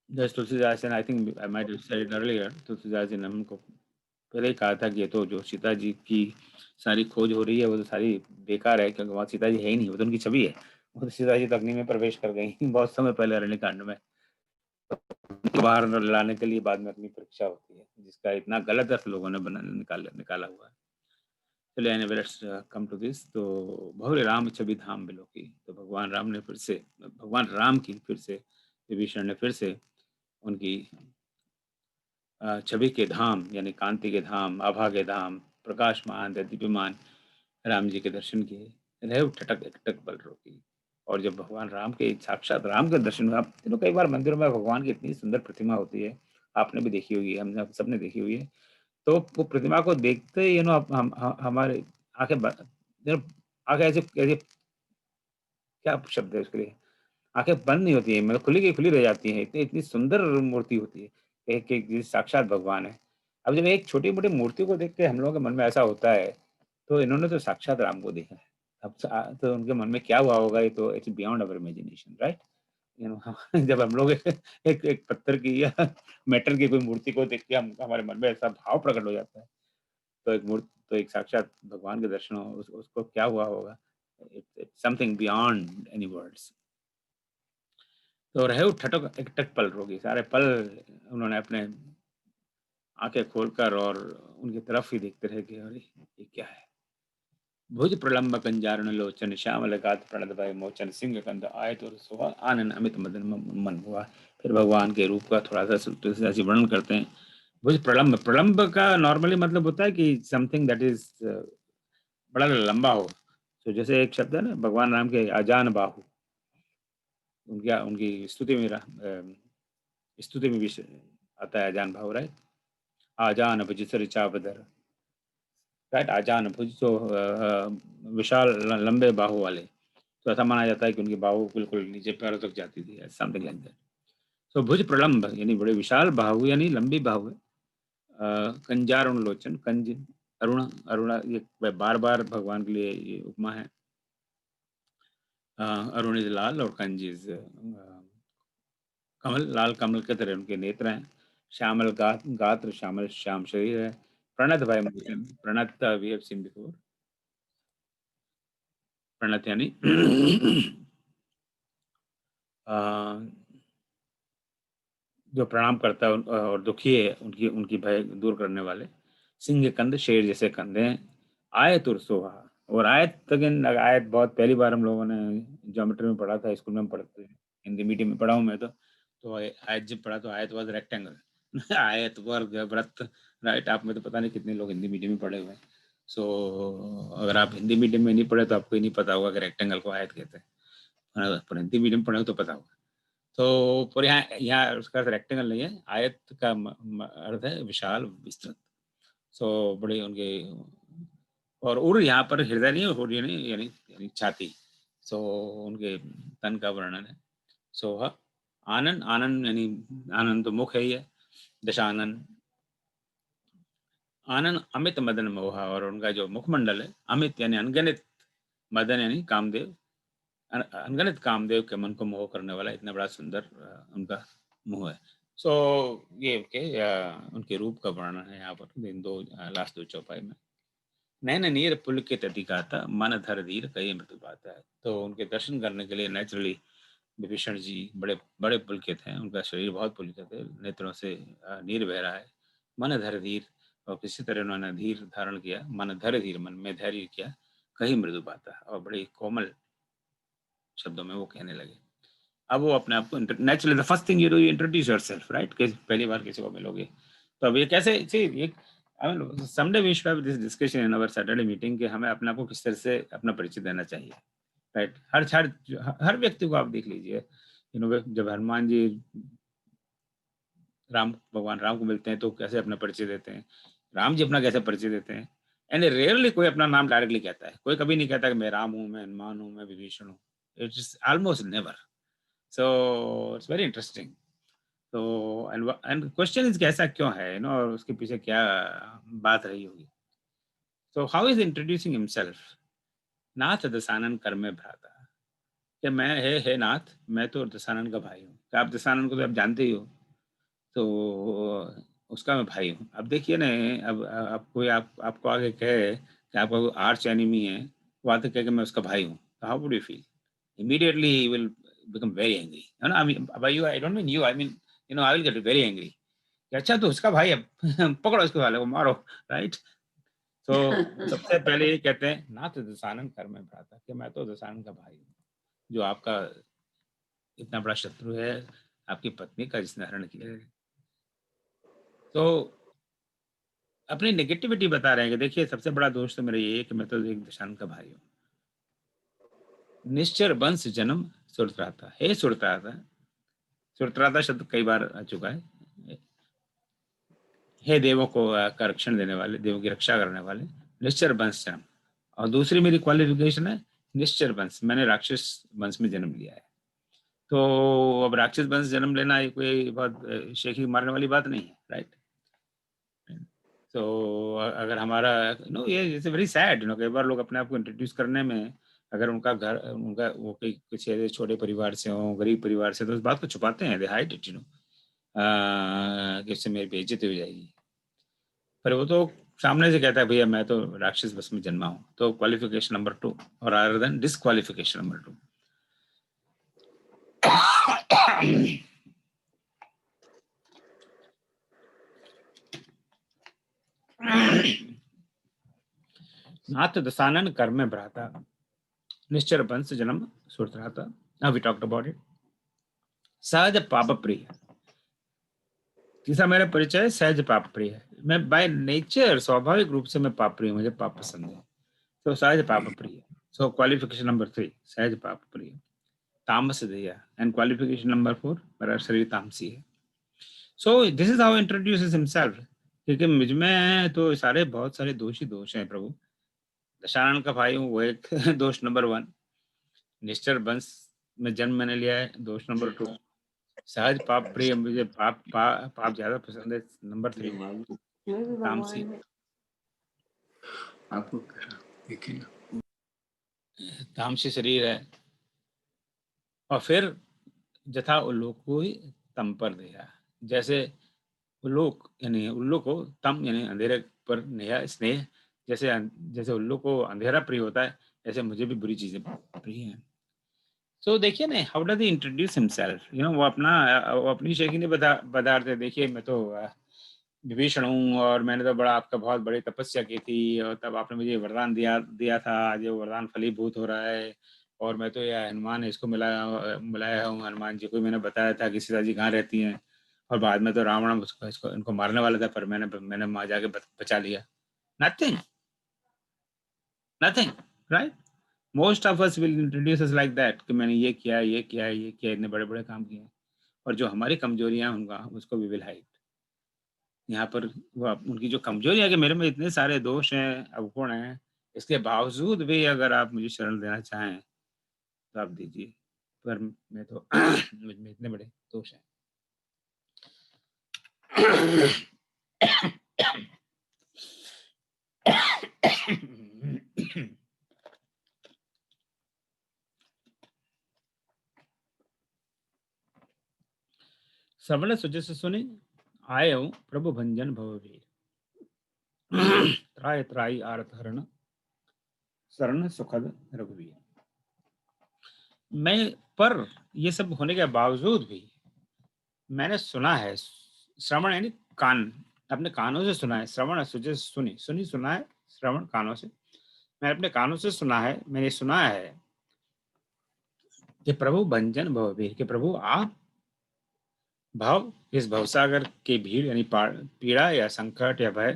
Just Tulsidas, I think I might have said it earlier, Tulsidas ji ने हमको पहले ही कहा था कि ये तो जो सीता जी की सारी खोज हो रही है वो तो सारी बेकार है, क्योंकि वहाँ सीता जी है ही नहीं, वो तो उनकी छवि है। वो तो सीता जी तो अग्नि में प्रवेश कर गई बहुत समय पहले अरण्यकांड में। बाहर लाने के लिए बाद में अपनी परीक्षा होती है, जिसका इतना गलत अर्थ लोगों ने निकाला हुआ है। चलिए anyway, let's come to this. तो बहुरे राम छवि धाम बिलोकी। तो भगवान राम की फिर से विभीषण ने फिर से उनकी छवि के धाम यानी कांति के धाम, आभा के धाम, प्रकाशमान दीप्यमान राम जी के दर्शन किए। रहे ठटक एकटक बल रोकी। और जब भगवान राम के, साक्षात राम के दर्शन हुए, आप कई बार मंदिरों में भगवान की इतनी सुंदर प्रतिमा होती है, आपने भी देखी होगी, हमने सबने देखी हुई है। तो वो प्रतिमा को देखते ही हमारे आंखें ऐसे क्या शब्द है उसके लिए, आंखें बंद नहीं होती है, मतलब खुली रह जाती है। इतनी सुंदर मूर्ति होती है एक साक्षात भगवान है। अब जब एक छोटी मोटी मूर्ति को देख के हम लोगों के मन में ऐसा होता है, तो इन्होंने तो साक्षात राम को देखा है। अब तो उनके मन में क्या हुआ होगा, ये तो it's beyond our imagination, right. जब हम लोग एक पत्थर की या मेटल की कोई मूर्ति को देख के हमारे मन में ऐसा भाव प्रकट हो जाता है, तो एक साक्षात भगवान के दर्शन हो, उसको क्या हुआ होगा, it's something beyond any words. तो रहे ठटक एकटक पल रोगी। सारे पल उन्होंने अपने आंखें खोलकर और उनकी तरफ ही देखते रहे कि अरे ये क्या है। भुज प्रलंब कंजारण लोचन, श्यामल गात प्रणत भय मोचन। सिंह कंद आयत और सुहा, आनन अमित मदन मन हुआ। फिर भगवान के रूप का थोड़ा सा तुलसीदास वर्णन करते हैं। भुज प्रलंब का नॉर्मली मतलब होता है कि समथिंग दैट इज बड़ा लंबा हो। तो जैसे एक शब्द है ना भगवान राम के आजान बाहु, उनकी स्तुति में भी आता है आजान बाहु, राइट। आजान भुज सर चाबदर, राइट। आजान भुज तो विशाल लंबे बाहु वाले। तो ऐसा माना जाता है कि उनकी बाहु बिल्कुल नीचे पैरों तक जाती थी, समथिंग लाइक दैट। सो भुज प्रलम्ब यानी बड़े विशाल बाहु यानी लंबी बाहु है। कंजारुण लोचन, कंज अरुण, अरुणा ये बार बार भगवान के लिए ये उपमा है। अरुण इज लाल और कंज इज कमल, लाल कमल के तरह उनके नेत्र हैं। श्यामल गात्र, श्यामल श्याम शरीर है। प्रणत भय मोचन, प्रणत वी हैव सीन बिफोर। प्रणत यानी जो प्रणाम करता है और दुखी है उनकी उनकी भय दूर करने वाले। सिंह कंध, शेर जैसे कंधे हैं। आयत और सोहा, और आयत अगेन, आयत बहुत पहली बार हम लोगों ने ज्योमेट्री में पढ़ा था, स्कूल में पढ़ते हैं, हिंदी मीडियम में पढ़ा हूँ मैं तो आयत जब पढ़ा तो आयत वाज रेक्टेंगल आयत वर्ग वृत्त, राइट। आप में तो पता नहीं कितने लोग हिंदी मीडियम में पढ़े हुए हैं। सो अगर आप हिंदी मीडियम में नहीं पढ़े तो आपको ही नहीं पता होगा कि रेक्टेंगल को आयत कहते हैं, पर हिंदी मीडियम पढ़े हो तो पता होगा। तो पर यहाँ उसका अर्थ रेक्टेंगल नहीं है, आयत का अर्थ है विशाल, विस्तृत। सो बड़े उनके, और उर यहाँ पर हृदय नहीं, उर यानी छाती। सो उनके तन का वर्णन है। सो आनंद, आनंद यानी आनंद तो मुख है ही है, दशानन। आनंद अमित मदन मोहा, और उनका जो मुखमंडल है अमित यानी अनगणित, मदन यानी कामदेव, अनगणित कामदेव के मन को मोह करने वाला इतना बड़ा सुंदर उनका मुंह है। सो ये उनके रूप का वर्णन है यहाँ पर इन दो लास्ट दो चौपाई में। नैन नीर पुलकित अतिगाता, मन धर धीर कई मृत्यु पाता है। तो उनके दर्शन करने के लिए नेचुरली विभीषण जी बड़े बड़े पुलकित हैं, उनका शरीर बहुत पुलकित है, नेत्रों से नीर बह रहा है। मन धर धीर, और किसी तरह उन्होंने धीर धारण किया, मन धर धीर, मन में धैर्य किया, कहीं मृदु पाता, और बड़ी कोमल शब्दों में वो कहने लगे। अब वो अपने आप को naturally the first thing you do you introduce yourself, right. पहली बार किसी को मिलोगे तो अब ये कैसे, ये someday we should have this discussion in our Saturday meeting कि हमें अपने आप को किस तरह से अपना परिचय देना चाहिए, राइट। हर व्यक्ति को आप देख लीजिए, जब हनुमान जी भगवान राम को मिलते हैं तो कैसे अपना परिचय देते हैं, राम जी अपना कैसे परिचय देते हैं। एंड रेयरली कोई अपना नाम डायरेक्टली कहता है, कोई कभी नहीं कहता कि मैं राम हूँ, मैं हनुमान हूँ, मैं विभीषण हूँ। It's almost never. So it's very interesting. तो एंड क्वेश्चन इज कैसा क्यों है, और उसके पीछे क्या बात रही होगी। So how is introducing himself, नाथ दशानन कर में भ्राता, कि मैं है नाथ, मैं तो दशानन का भाई हूँ। आप दशानन को तो आप जानते ही हो, तो उसका मैं भाई हूँ। अब देखिए ना, अब कोई आपको आगे कहे कि आपका कोई आर्च एनिमी है, वो आते कहे कि मैं उसका भाई हूँ, तो how would you feel? Immediately he will become very angry. I mean, by you, I don't mean you. I mean, I will get very angry. अच्छा तो उसका भाई है पकड़ो इसको, वाले को मारो, राइट। तो सबसे पहले ये कहते हैं नाथ दशानन कर में भ्राता, कि मैं तो दशानन का भाई हूँ, जो आपका इतना बड़ा शत्रु है, आपकी पत्नी का जिसने हरण किया है। तो अपनी नेगेटिविटी बता रहे हैं कि देखिए सबसे बड़ा दोष तो मेरा ये है कि मैं तो एक दशानन का भाई हूँ। निश्चर वंश जन्म सुरत्राता, हे सुरत्राता, सुरत्राता शब्द कई बार आ चुका है। हे देवों को का रक्षण देने वाले, देवों की रक्षा करने वाले, निश्चर वंश जन्म। और दूसरी मेरी क्वालिफिकेशन है निश्चर वंश, मैंने राक्षस वंश में जन्म लिया है। तो अब राक्षस वंश जन्म लेना ये कोई बहुत शेखी मारने वाली बात नहीं है, राइट। तो अगर हमारा ये इट्स वेरी सैड, कई बार लोग अपने आप को इंट्रोड्यूस करने में, अगर उनका घर, उनका वो कुछ ऐसे छोटे परिवार से हो, गरीब परिवार से, तो उस बात को छुपाते हैं, दे हाइड इट, कि इससे मेरी बेइज्जती हो जाएगी। पर वो तो सामने से कहता है भैया मैं तो राक्षस बस में जन्मा हूँ। तो क्वालिफिकेशन नंबर 2, और अदर देन डिसक्वालिफिकेशन नंबर 2। नाथ दशानन कर में भ्राता, निश्चर वंश जन्म सुरत्राता। Now we talked about it. सहज पाप प्रिय, तीसरा मेरा परिचय सहज पाप प्रिय है। मैं बाय नेचर, स्वाभाविक रूप से मैं पाप प्रिय हूँ, मुझे पाप पसंद है। तो सहज पाप प्रिय। सो क्वालिफिकेशन नंबर 3 सहज पाप प्रिय। तामस दया, एंड क्वालिफिकेशन नंबर 4 मेरा शरीर तामसी है। So this is how introduces himself, क्योंकि मुझ में तो सारे बहुत सारे दोष ही दोष हैं प्रभु। दशानन का भाई हूँ, वो एक दोष नंबर 1। निश्चर वंश में जन्म मैंने लिया है। दोष नंबर 2, सहज पाप प्रिय, मुझे पाप ज्यादा पसंद है। नंबर 3, तामसी, आपको देखिए ना, तामसी शरीर है। और फिर जथा उल्लोक को ही तम पर दिया, जैसे उल्लोक यानी उल्लू को तम यानी अंधेरे पर नेहा स्नेह, जैसे उल्लू को अंधेरा प्रिय होता है, ऐसे मुझे भी बुरी चीजें प्रिय हैं। So देखिए ना, how does he introduce himself, वो अपनी शेखी ने बताते, देखिए मैं तो विभीषण हूँ और मैंने तो बहुत बड़ी तपस्या की थी, और तब आपने मुझे वरदान दिया था, आज वो वरदान फलीभूत हो रहा है, और मैं तो यह हनुमान इसको मिलाया हूँ, हनुमान जी को मैंने बताया था कि सीता जी कहाँ रहती हैं, और बाद में तो रावण इनको मारने वाला था, पर मैंने वहां जाके बचा लिया। Nothing, right? Most of us will introduce us like that कि मैंने ये किया, इतने बड़े बड़े काम किए, और जो हमारी कमजोरियां उनका उसको वी विल हाइड। यहाँ पर वो उनकी जो कमजोरी है कि मेरे में इतने सारे दोष हैं, अवगुण हैं, इसके बावजूद भी अगर आप मुझे शरण देना चाहें तो आप दीजिए, पर मैं तो मुझ में इतने बड़े दोष हैं। श्रवण सुजस सुनि आए हूँ प्रभु भंजन भववीर, त्राय त्राई आरत हरण शरण सुखद रघुवीर। पर ये सब होने के बावजूद भी मैंने सुना है, श्रवण यानी कान, अपने कानों से सुना है। श्रवण सुजस सुनी सुना है, श्रवण कानों से, मैंने अपने कानों से सुना है, मैंने सुना है कि प्रभु भंजन भववीर, कि प्रभु आप इस भवसागर की भीड़ यानी पीड़ा या संकट या भय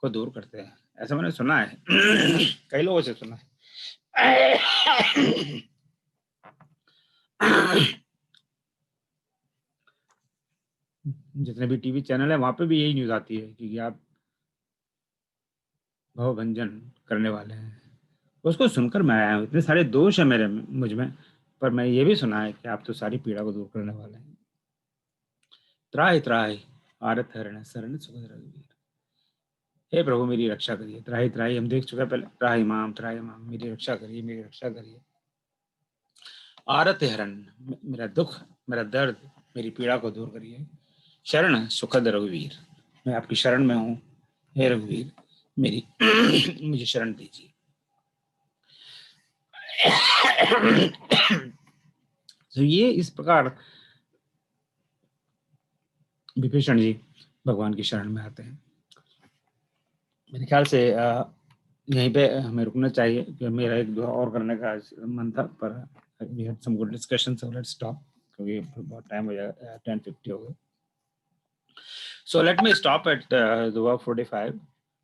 को दूर करते हैं, ऐसा मैंने सुना है। कई लोगों से सुना है। जितने भी टीवी चैनल है वहां पे भी यही न्यूज आती है कि आप भवभंजन करने वाले हैं। उसको सुनकर मैं आया हूँ, इतने सारे दोष है मुझ में, पर मैं ये भी सुना है कि आप तो सारी पीड़ा को दूर करने वाले हैं। त्राय त्राय आरत हरण शरण सुखद रघुवीर, हे प्रभु मेरी रक्षा करिए। त्राही त्राही हम देख चुके पहले, त्राही माम मेरी रक्षा करिए, मेरी रक्षा करिए। आरत हरण, मेरा दुख, मेरा दर्द, मेरी पीड़ा को दूर करिए। शरण सुखद रघुवीर, मैं आपकी शरण में हूँ, हे रघुवीर मेरी मुझे शरण दीजिए। तो ये इस प्रकार विभीषण जी भगवान की शरण में आते हैं। मेरे ख्याल से यहीं पे हमें रुकना चाहिए, क्योंकि मेरा एक दो और करने का मन था, पर we had some good discussion, so let's stop, क्योंकि बहुत टाइम हो जाएगा, 10:50 हो गए। So let me stop at the 45.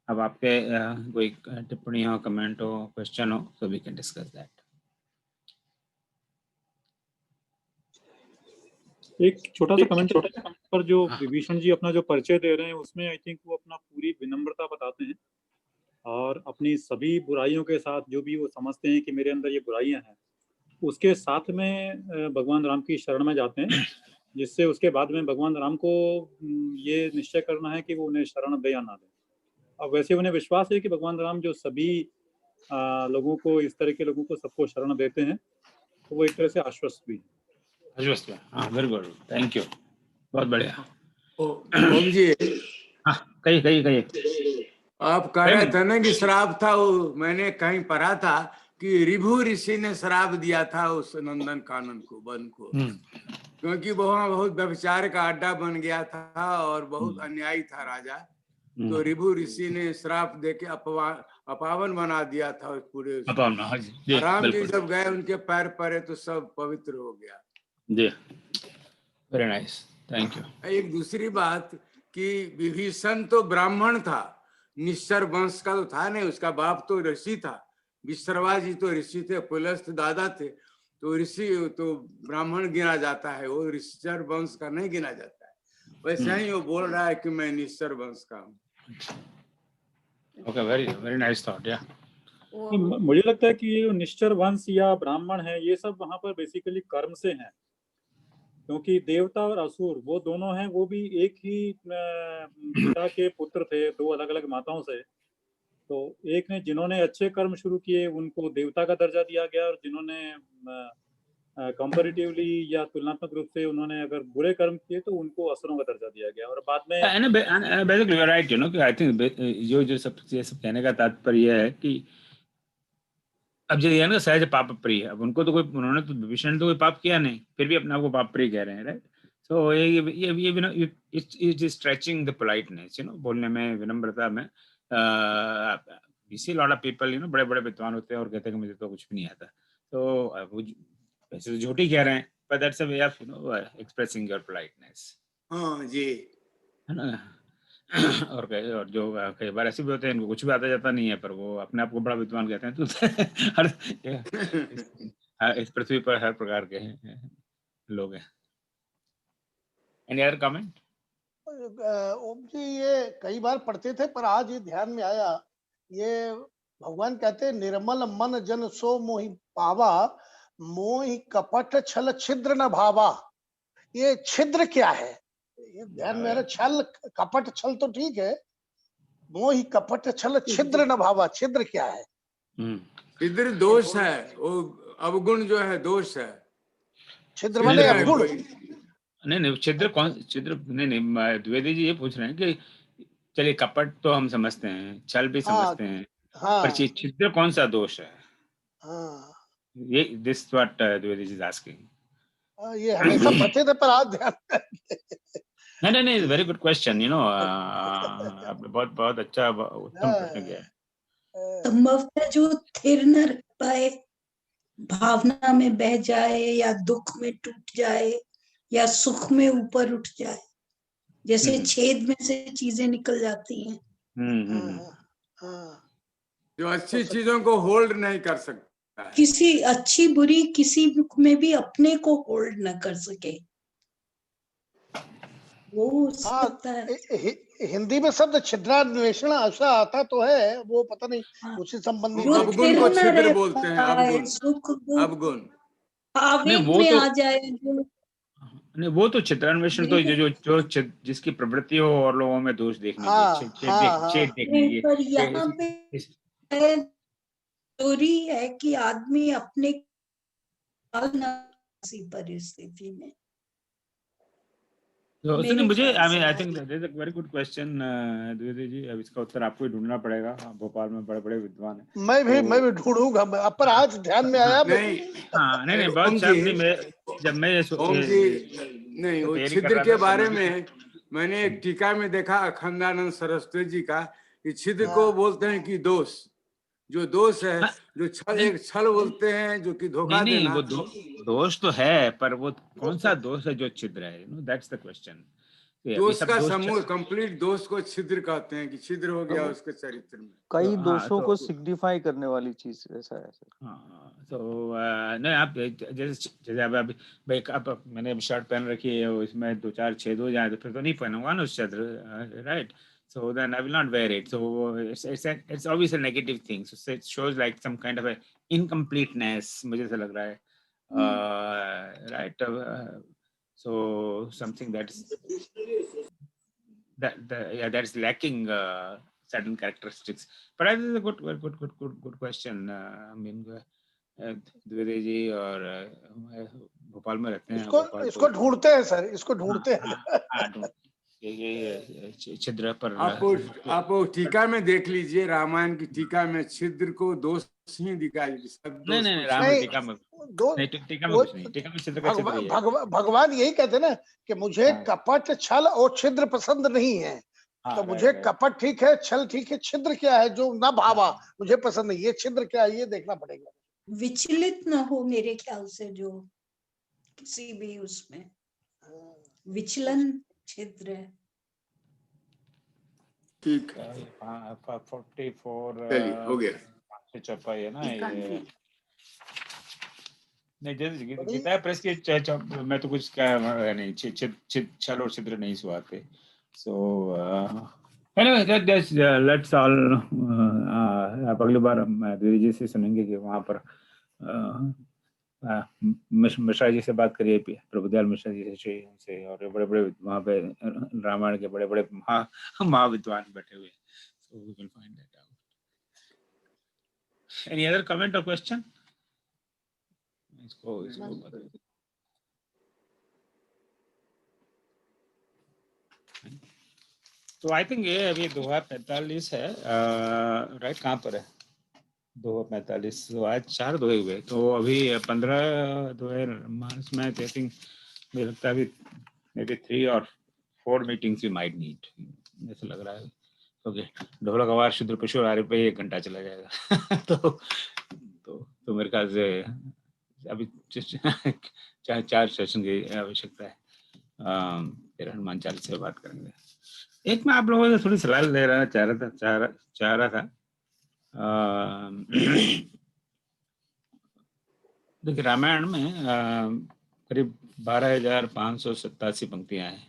अब आपके कोई टिप्पणी हो, कमेंट हो, क्वेश्चन हो, so we can discuss that. एक छोटा सा कमेंट पर जो विभीषण जी अपना जो परिचय दे रहे हैं उसमें आई थिंक वो अपना पूरी विनम्रता बताते हैं, और अपनी सभी बुराइयों के साथ जो भी वो समझते हैं कि मेरे अंदर ये बुराइयां हैं, उसके साथ में भगवान राम की शरण में जाते हैं, जिससे उसके बाद में भगवान राम को ये निश्चय करना है कि वो उन्हें शरण दे या ना दे। अब वैसे उन्हें विश्वास है कि भगवान राम जो सभी लोगों को, इस तरह के लोगों को सबको शरण देते हैं, तो वो एक तरह से आश्वस्त भी है। वेरी गुड, थैंक यू, बहुत बढ़िया। ओम जी, कहिए। आप कह रहे थे ना कि श्राप था, वो मैंने कहीं पढ़ा था कि ऋभु ऋषि ने श्राप दिया था उस नंदन कानन को, वन को, क्योंकि वहां बहुत व्यभिचार का अड्डा बन गया था और बहुत अन्यायी था राजा, तो ऋभु ऋषि ने श्राप देके अपावन बना दिया था उस पूरे। राम जी जब गए उनके पैर पड़े तो सब पवित्र हो गया। Very nice, thank you. एक दूसरी बात कि विभीषण तो ब्राह्मण था, निश्चर वंश का तो था नहीं, उसका बाप तो ऋषि था, विश्रवा जी तो ऋषि थे, पुलस्त्य दादा थे, तो ऋषि तो ब्राह्मण गिना जाता है, वो निश्चर वंश का नहीं गिना जाता है। वैसे ही वो बोल रहा है कि मैं निश्चर वंश का हूँ। Okay, very very nice thought. या वो मुझे लगता है कि ये जो निश्चर वंश या ब्राह्मण है, ये सब वहां पर बेसिकली कर्म से हैं, क्योंकि देवता और असुर वो दोनों हैं, वो भी एक ही पिता के पुत्र थे, दो अलग अलग माताओं से। तो एक ने, जिन्होंने अच्छे कर्म शुरू किए उनको देवता का दर्जा दिया गया, और जिन्होंने कंपैरेटिवली या तुलनात्मक रूप से उन्होंने अगर बुरे कर्म किए तो उनको असुरों का दर्जा दिया गया। और बाद में basically you are right, you know, कि आई थिंक जो सब कहने का तात्पर्य है कि अब जो ये है ना सहज पाप प्रिय, अब उनको तो कोई, उन्होंने तो विभीषण ने तो कोई पाप किया नहीं, फिर भी अपने आप को पाप प्रिय कह रहे हैं, राइट? सो ये it is stretching the politeness, you know, बोलने में, विनम्रता में। We see lot of people, you know, बड़े बड़े विद्वान होते हैं और कहते हैं कि मुझे तो कुछ भी नहीं आता, तो वो वैसे तो झूठी कह रहे हैं, but that's a way of, you know, expressing your politeness. हाँ जी, है ना। और जो कई बार ऐसे भी होते हैं, इनको कुछ भी आता जाता नहीं है, पर वो अपने आप को बड़ा विद्वान कहते हैं। तो हर इस पृथ्वी पर हर प्रकार के लोग हैं। Any other comment? Om ji, ये कई बार पढ़ते थे, पर आज ये ध्यान में आया, ये भगवान कहते हैं निर्मल मन जन सो मोहि पावा, मोहि कपट छल छिद्र न भावा। ये छिद्र क्या है? ये ध्यान में आ रहा, छल कपट छल तो ठीक है, मोहि कपट छल छिद्र न भावा, छिद्र क्या है? छिद्र दोष है, वो अवगुण जो है दोष है। छिद्र माने अवगुण? नहीं, छिद्र कौन, छिद्र नहीं, द्विवेदी जी ये पूछ रहे हैं कि चलिए कपट तो हम समझते हैं, छल भी समझते हैं, पर छिद्र कौन सा दोष है? ये this what Dwivedi ji is asking. ये हमेशा पढ़ते थे, पर आज ध्यान नहीं, very good question, you know, बहुत बहुत अच्छा, उत्तम प्रश्न किया। संभवतः जो थिर न रह पाए, भावना में बह जाए, या दुख में टूट जाए, या सुख में ऊपर उठ जाए, जैसे छेद में से चीजें निकल जाती हैं। जो अच्छी चीजों को होल्ड नहीं कर सकता, किसी अच्छी बुरी किसी में भी अपने को होल्ड न कर सके, वो सकता है। हिंदी में शब्द छिद्रान्वेषण ऐसा आता तो है, वो पता नहीं उसी संबंधी। अवगुण को छिद्र बोलते हैं, अवगुण, सुख अवगुण आवेग में आ जाए जो, नहीं, वो तो छिद्रान्वेषण तो जो जिसकी प्रवृत्ति हो और लोगों में दोष देखने की, छेद देखने की। पर यहाँ पे जरूरी है कि आदमी अपने परिस्थिति में। तो मुझे, I think that is a very good question Dwivedi ji. अब इसका उत्तर आपको ही ढूंढना पड़ेगा, भोपाल में बड़े बड़े विद्वान हैं। मैं भी ढूंढूंगा, पर आज ध्यान में आया। नहीं, बहुत शांति में जब मैं नहीं, वो छिद्र के बारे में मैंने एक टीका में देखा अखंडानंद सरस्वती जी का, कि छिद्र को बोलते हैं कि दोष, जो दोष है, जो छल बोलते हैं, जो कि धोखा देना। वो दोष तो है, पर वो कौन सा दोष है जो छिद्र है? No, that's the question. दोष का समूह, कंप्लीट दोष को छिद्र कहते हैं, कि छिद्र हो गया उसके चरित्र में। कई दोषों को सिग्निफाई करने वाली चीज ऐसा है। तो नहीं, आप जैसे अब मैंने शर्ट पहन रखी है, इसमें 2-4 छेद हो जाए तो फिर तो नहीं पहनूंगा ना उस छिद्र, right? So then I will not wear it. So it's always a negative thing. So it shows like some kind of a incompleteness, मुझे ऐसा लग रहा है, right? So something that is lacking certain characteristics. But I think it's a good question. I mean, Dwivedi ji और भोपाल में रहते हैं। इसको ढूंढते हैं सर, इसको ढूंढते हैं। ये छिद्र पर आप टीका में देख लीजिए, रामायण की टीका में छिद्र को दोष ही दिखाई। नहीं, रामायण टीका में कुछ नहीं, टीका में छिद्र का छिद्र ही है। भगवान यही कहते ना कि मुझे कपट छल और छिद्र पसंद नहीं है। तो मुझे कपट ठीक है, छल ठीक है, छिद्र क्या है जो ना भावा मुझे पसंद नहीं, ये छिद्र क्या है ये देखना पड़ेगा। विचलित न हो मेरे ख्याल से, जो किसी भी उसमें विचलन छिद्र है। ठीक है, 44 हो गया छपा है ना ये। नहीं, जैसे गीता प्रेस के मैं तो कुछ क्या नहीं, छल और छिद्र नहीं सुहाते। सो Anyway, let's all आप अगली बार दीदी जी से सुनेंगे कि वहाँ पर मिश्रा जी से बात करिए, प्रभुदयाल मिश्रा जी से और बड़े बड़े वहाँ पे रामायण के बड़े बड़े महाविद्वान बैठे हुए, so we will find that out. Any other comment or question? इसको तो आई थिंक ये अभी 2045 है, राइट? कहाँ पर है 2045? तो आज 4 दोहे हुए, तो अभी 15 दोहे मार्च में, आई थिंक मुझे लगता है अभी मे बी 3 और 4 मीटिंग्स वी माइट नीड, ऐसा लग रहा है। ओके, ढोलक आवाज शुद्र पशु आरे पे 1 घंटा चला जाएगा तो मेरे ख्याल से अभी 4 सेशन की आवश्यकता है। फिर हनुमान चालीसा से बात करेंगे। एक मैं आप लोगों से थोड़ी सलाह ले रहा चाह रहा था। देखिए, रामायण में करीब 12,587 पंक्तियां हैं।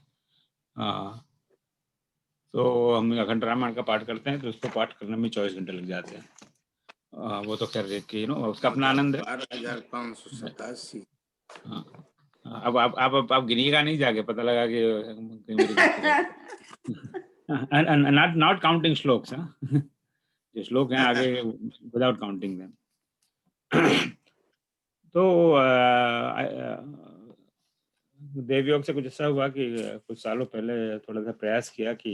तो हम अखंड रामायण का पाठ करते हैं तो उसको पाठ करने में 24 घंटे लग जाते हैं। वो तो खैर कि उसका अपना आनंद है। 12,587। अब आप गिनिएगा नहीं जाके, पता लगा कि not counting श्लोक्स, जो श्लोक हैं आगे विदाउट काउंटिंग देम। तो देवयोग से कुछ ऐसा हुआ कि कुछ सालों पहले थोड़ा सा प्रयास किया कि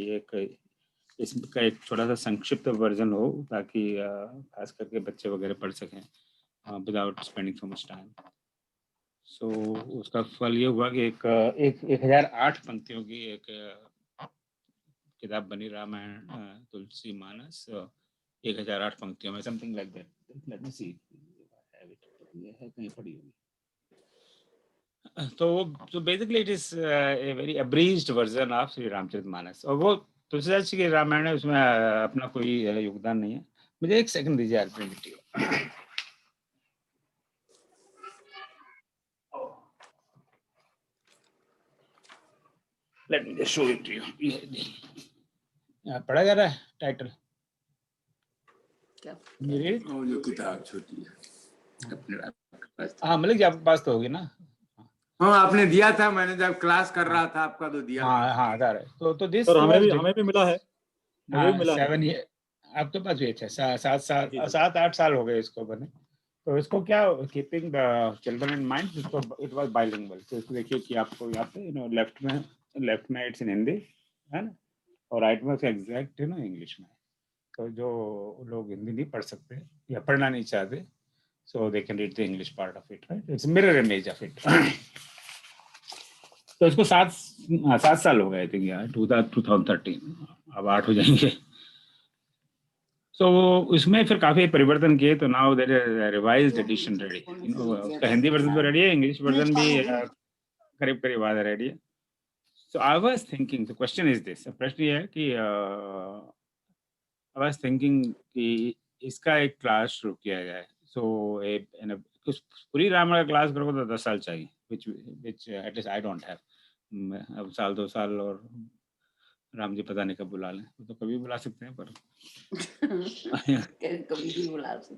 इसका एक छोटा सा संक्षिप्त वर्जन हो, ताकि खास करके बच्चे वगैरह पढ़ सकें without spending so much time. So उसका फल ये हुआ कि एक 1008 पंक्तियों की एक किताब बनी, रामायण तुलसी मानस, 1008 पंक्तियों में, something like that. Let me see, ये है कहीं पड़ी होगी। तो basically it is a very abridged version of Shri Ramcharitmanas, और वो तुलसीदास जी के रामायण है, उसमें अपना कोई योगदान नहीं है। मुझे एक सेकंड दीजिए, आप let me show it to you. पढ़ा जा रहा है टाइटल क्या? जो किताब छोटी है, हाँ मलिक जी आपके पास तो होगी ना? हाँ, आपने दिया था, मैंने जब क्लास कर रहा था आपका तो दिया। हाँ था। तो दिस हमें भी मिला है, मुझे भी मिला 7 ईयर आपके पास भी। अच्छा, 7-8 साल हो गए इसको बने। तो इसको क्या, keeping the children in mind, इसको इट वाज बाइलिंगुअल। तो इसको देखिए कि आपको यहाँ पे लेफ्ट में इट्स इन हिंदी है ना, और राइट में एग्जैक्ट इंग्लिश में। तो जो लोग हिंदी नहीं पढ़ सकते या पढ़ना नहीं चाहते, so they can read the English part of it, right? It's a mirror image of it. तो इसको 7 साल हो गए थे यार, 2013, अब 8 हो जाएंगे। तो इसमें फिर काफी परिवर्तन किए, तो now there is revised edition ready. उसका हिंदी वर्जन तो रेडी है, इंग्लिश वर्जन भी करीब करीब आ रेडी है। So I was thinking, the question is this, प्रश्न ये है कि आई वाज थिंकिंग कि इसका एक क्लास शुरू किया जाए। सो कुछ पूरी रामायण का क्लास करोगे तो 10 साल चाहिए, which at least I don't have। अब 1-2 साल और राम जी पता नहीं कब बुला लें, तो कभी बुला सकते हैं, पर कभी भी बुला सकते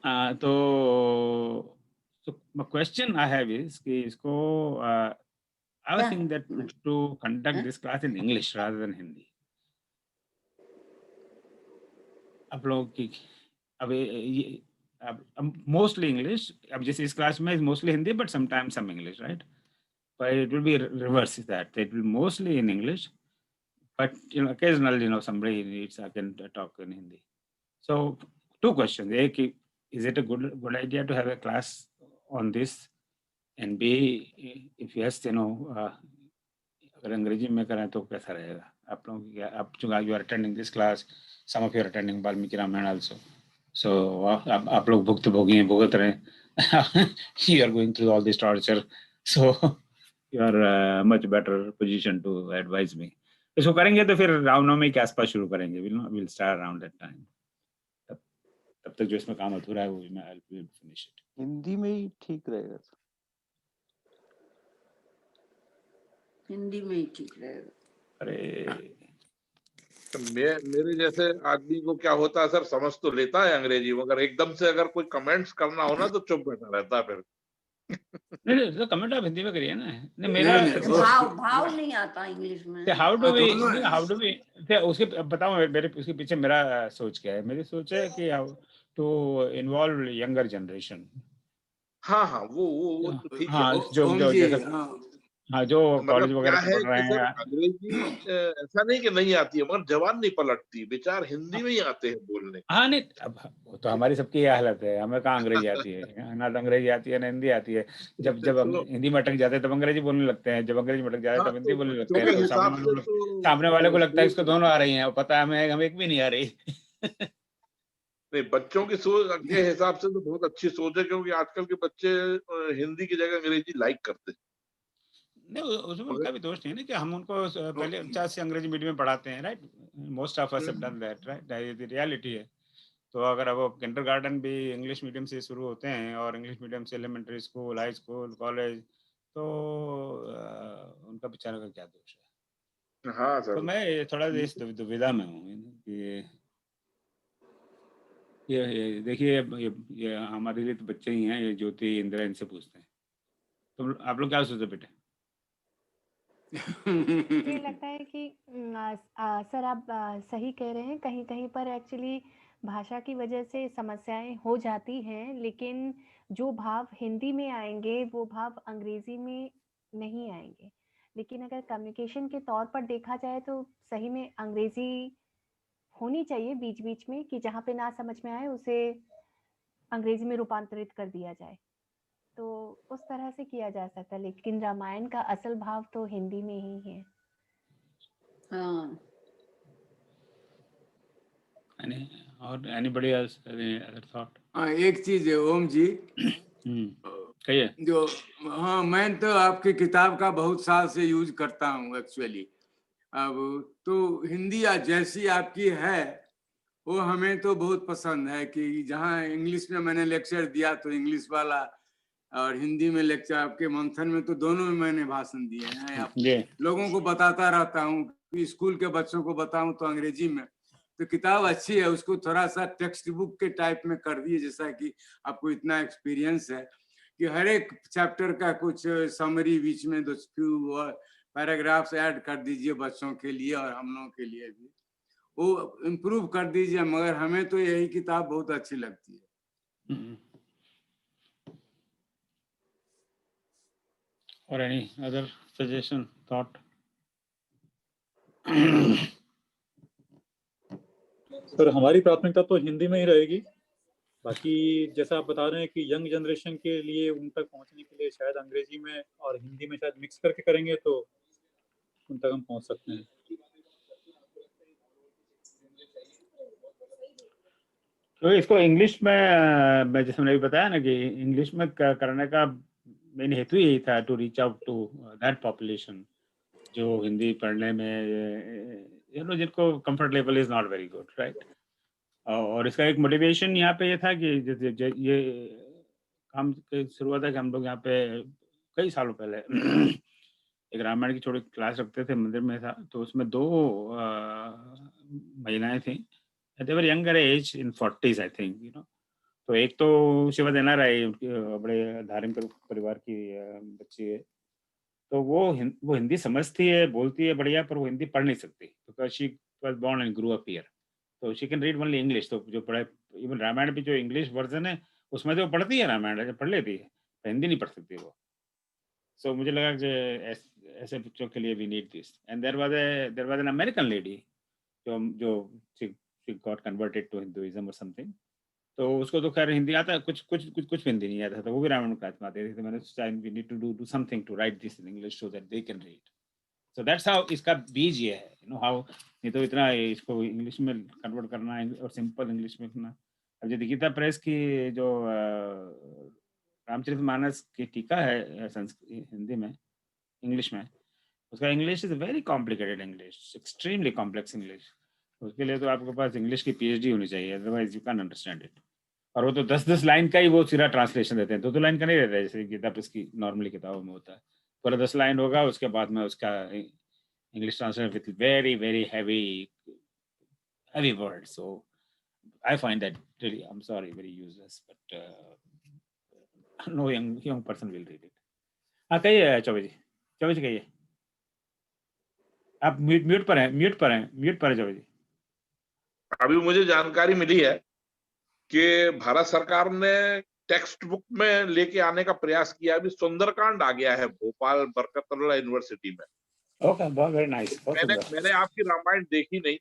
हैं। तो क्वेश्चन आई हैव इज कि इसको I was thinking that to conduct this class in English rather than Hindi। आप लोग की अब मोस्टली इंग्लिश, अब जैसे इस क्लास में mostly Hindi, but sometimes some English, right? But it will be reverse, that it will mostly in English, but occasionally somebody needs, I can talk in Hindi. So 2 questions: A, is it a good idea to have a class on this, and B, if yes, अगर अंग्रेजी में करें तो कैसा रहेगा? आप लोगों की आप जो you are attending this class, some of you are attending Valmiki Ramayan also, so आप लोग भुगत रहे हैं you are going through all this torture, so you are much better position to advise me। इसको करेंगे तो फिर रामनवमी के आसपास शुरू करेंगे, we'll start around that time। तब तक जो इसमें काम अधूरा है वो मैं I'll finish it। हिंदी में ही ठीक रहेगा, हिंदी में ही ठीक रहेगा। अरे तो मेरे जैसे आदमी को क्या होता है सर, समझ तो लेता है अंग्रेजी, मगर एकदम से अगर कोई कमेंट्स करना हो ना तो चुप बैठा रहता है फिर। नहीं तो कमेंट आप हिंदी में करिए ना। नहीं मेरा भाव नहीं आता इंग्लिश में। हाउ डू वी दोनों है। हाउ डू वी उसके बताओ मेरे उसके पीछे मेरा सोच क्या है। मेरी सोच है कि how to involve younger generation. हाँ हाँ, वो तो ठीक है, हाँ जो ओम जो जी, जैसे हाँ हाँ जो मगर कॉलेज क्या वगैरह में है पढ़ रहे कि सर हैं। अंग्रेजी ऐसा नहीं कि नहीं आती है, मगर जबान नहीं पलटती, बेचार हिंदी में ही आते हैं बोलने। हाँ नहीं अब वो तो हमारी सबकी यह हालत है। हमें कहाँ अंग्रेजी आती है, ना तो अंग्रेजी आती है ना हिंदी आती है। जब जब हम तो हिंदी में अटक जाते हैं तब अंग्रेजी बोलने लगते हैं, जब अंग्रेजी में अटक जाते हैं हाँ, तब हिंदी तो बोलने लगते बच्चों हैं। के तो हिसाब से तो सामने वाले को लगता है इसको सोच, दोनों आ रही हैं और पता है हमें एक भी नहीं आ रही। नहीं बच्चों की सोच के हिसाब से तो बहुत अच्छी सोच है, क्योंकि आजकल के बच्चे हिंदी की जगह अंग्रेजी लाइक करते हैं। नहीं उसमें मगर उनका भी दोष नहीं है ना कि हम उनको पहले 50 से अंग्रेजी मीडियम में पढ़ाते हैं, right. Most of us have done that, right. ये रियलिटी है। तो अगर अब किंडरगार्टन भी इंग्लिश मीडियम से शुरू होते हैं और इंग्लिश मीडियम से elementary school, high school, college, तो उनका बेचारा का क्या दोष है। हाँ तो सर, मैं थोड़ा इस दुविधा में हूँ कि ये देखिए ये हमारे लिए तो बच्चे ही हैं। ये ज्योति, इंदिरा, इनसे पूछते हैं। तो आप लोग क्या सोचते बेटे? मुझे लगता है कि सर आप सही कह रहे हैं। कहीं कहीं पर एक्चुअली भाषा की वजह से समस्याएं हो जाती हैं, लेकिन जो भाव हिंदी में आएंगे वो भाव अंग्रेजी में नहीं आएंगे। लेकिन अगर कम्युनिकेशन के तौर पर देखा जाए तो सही में अंग्रेजी होनी चाहिए बीच बीच में, कि जहाँ पे ना समझ में आए उसे अंग्रेजी में रूपांतरित कर दिया जाए। तो उस तरह से किया जा सकता है, लेकिन रामायण का असल भाव तो हिंदी में ही है। हाँ, और anybody else any other thought? हाँ, एक चीज है ओम जी, कहिए। जो हाँ, मैं तो आपकी किताब का बहुत साल से यूज करता हूँ एक्चुअली। अब तो हिंदी जैसी आपकी है वो हमें तो बहुत पसंद है, कि जहाँ इंग्लिश में मैंने लेक्चर दिया तो इंग्लिश वाला, और हिंदी में लेक्चर आपके मंथन में तो दोनों में मैंने भाषण दिए हैं। आप लोगों को बताता रहता हूँ, स्कूल के बच्चों को बताऊं तो अंग्रेजी में। तो किताब अच्छी है, उसको थोड़ा सा टेक्स्ट बुक के टाइप में कर दिए, जैसा कि आपको इतना एक्सपीरियंस है कि हर एक चैप्टर का कुछ समरी बीच में 2 पैराग्राफ्स ऐड कर दीजिए बच्चों के लिए और हम लोगों के लिए भी, वो इम्प्रूव कर दीजिए। मगर हमें तो यही किताब बहुत अच्छी लगती है। और any other suggestion, thought? Sir हमारी प्राथमिकता तो हिंदी में ही रहेगी। बाकी जैसा आप बता रहे हैं कि यंग जनरेशन के लिए उन तक पहुंचने के लिए शायद अंग्रेजी में और हिंदी में शायद मिक्स करके करेंगे तो उन तक हम पहुंच सकते हैं। तो इसको इंग्लिश में जैसे मैंने बताया ना कि इंग्लिश में करने का मेन हेतु यही था, to reach out to that population जो हिंदी पढ़ने में जिनको comfort level is not very good, right. और इसका एक मोटिवेशन यहाँ पे ये था कि ये काम की शुरुआत है कि हम लोग यहाँ पे कई सालों पहले एक रामायण की छोटी क्लास रखते थे, मंदिर में था। तो उसमें 2 महिलाएं थी, they were younger age in 40s I think, तो एक तो शिवसेना राय, उनकी बड़े धार्मिक परिवार की बच्ची है। तो वो हिंदी समझती है, बोलती है बढ़िया, पर वो हिंदी पढ़ नहीं सकती because she was born and grew up here. तो she can read only English. तो जो पढ़े इवन रामायण भी जो इंग्लिश वर्जन है उसमें तो पढ़ती है, रामायण पढ़ लेती है, हिंदी नहीं पढ़ सकती वो। सो मुझे लगा कि ऐसे बच्चों के लिए we need this. And there was an American lady जो she got converted to Hinduism or something। तो उसको तो खैर हिंदी आता है, कुछ हिंदी नहीं आता था, वो भी रामायण क्लास में आती थी। तो मैंने सोचा we need to do something to write this in English so that they can read. So that's how इसका बीज ये है, हाउ। नहीं तो इतना इसको इंग्लिश में कन्वर्ट करना और सिंपल इंग्लिश में करना। अब जो गीता प्रेस की जो रामचरितमानस की टीका है हिंदी में, इंग्लिश में, उसका English is very complicated English, extremely complex English. उसके लिए तो आपके पास इंग्लिश की PhD होनी चाहिए, otherwise you can understand it. और वो तो 10-10 लाइन का ही वो सीधा ट्रांसलेशन देते हैं, 2-2 लाइन का नहीं देते हैं जैसे गीता प्रेस की नॉर्मली किताबों में होता है। पूरा 10 लाइन होगा, उसके बाद में उसका English translation with very very heavy heavy word. So I find that really, I'm sorry, very useless. But no young person will read it. हाँ कहिए चौबे जी कहिए. आप म्यूट पर हैं चौबे जी. अभी मुझे जानकारी मिली है कि भारत सरकार ने टेक्स्ट बुक में लेके आने का प्रयास किया. अभी सुंदरकांड आ गया है भोपाल बरकतुल्लाह यूनिवर्सिटी में. ओके, बहुत वेरी नाइस. मैंने आपकी रामायण देखी नहीं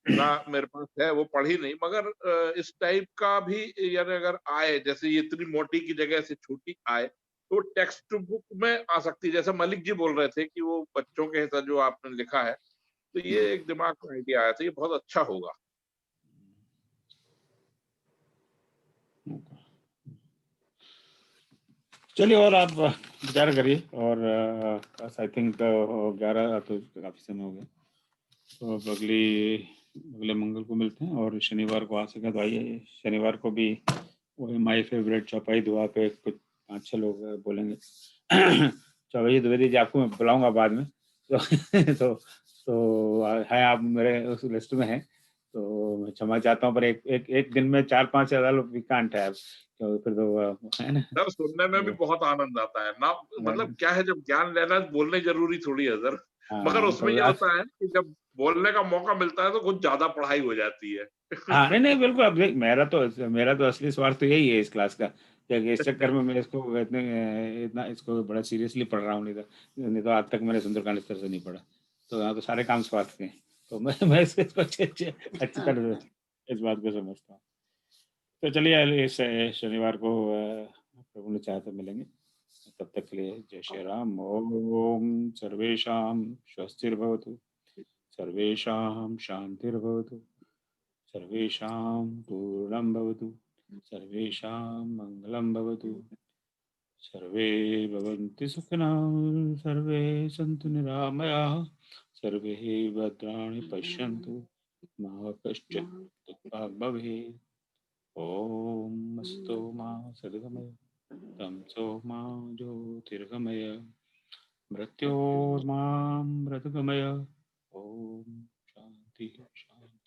ना, मेरे पास है, वो पढ़ी नहीं, मगर इस टाइप का भी यानी अगर आए, जैसे ये इतनी मोटी की जगह से छोटी आए तो टेक्स्ट बुक में आ सकती है. जैसे मलिक जी बोल रहे थे कि वो बच्चों के हिसाब जो आपने लिखा है, तो ये एक दिमाग में आइडिया आया था, ये बहुत अच्छा होगा. चलिए, और आप विचार करिए. और आई थिंक 11 तो काफी समय हो गया, तो अब अगले मंगल को मिलते हैं. और शनिवार को आ सके तो आइए. शनिवार को भी वही माय फेवरेट चौपाई दुआ पे कुछ 5-6 लोग बोलेंगे. चौपाई द्विवेदी जी आपको मैं बुलाऊंगा बाद में. तो है, आप मेरे उस लिस्ट में हैं, तो मैं क्षमा चाहता हूँ. पर एक दिन में 4-5 से ज्यादा लोग कांट है. तो फिर तो है ना सर, सुनने में भी बहुत आनंद आता है ना. मतलब क्या है, जब ज्ञान लेना बोलने जरूरी थोड़ी है सर, मगर उसमें ये होता है कि जब बोलने का मौका मिलता है तो कुछ ज्यादा पढ़ाई हो जाती है. हाँ, नहीं बिल्कुल. अब मेरा तो असली स्वार्थ तो यही है इस क्लास का, कि इस चक्कर में मैं इसको इतना इसको बड़ा सीरियसली पढ़ रहा हूँ. नहीं तो आज तक मैंने सुंदरकांड इस तरह से नहीं पढ़ा. तो यहाँ तो सारे काम स्वार्थ के हैं. तो मैं इसको अच्छी तरह से इस बात को समझता हूँ. तो चलिए, इस शनिवार को प्रभु ने चाहे तो मिलेंगे. तब तक के लिए जय श्री राम. ओम सर्वेषां स्वस्तिर्भवतु, सर्वेषां शांतिर्भवतु, सर्वेषां पूर्णं भवतु, सर्वेषां मङ्गलं भवतु, सर्वे भवन्तु सुखिनः, सर्वे सन्तु निरामयाः, सर्वे भद्राणि पश्यन्तु, मा कश्चित् दुःखभाग् भवेत्. ॐ अस्तु मा सद्गमय, तमसो मा ज्योतिर्गमय, मृत्योर्मामृतगमय. ॐ शान्ति शान्ति.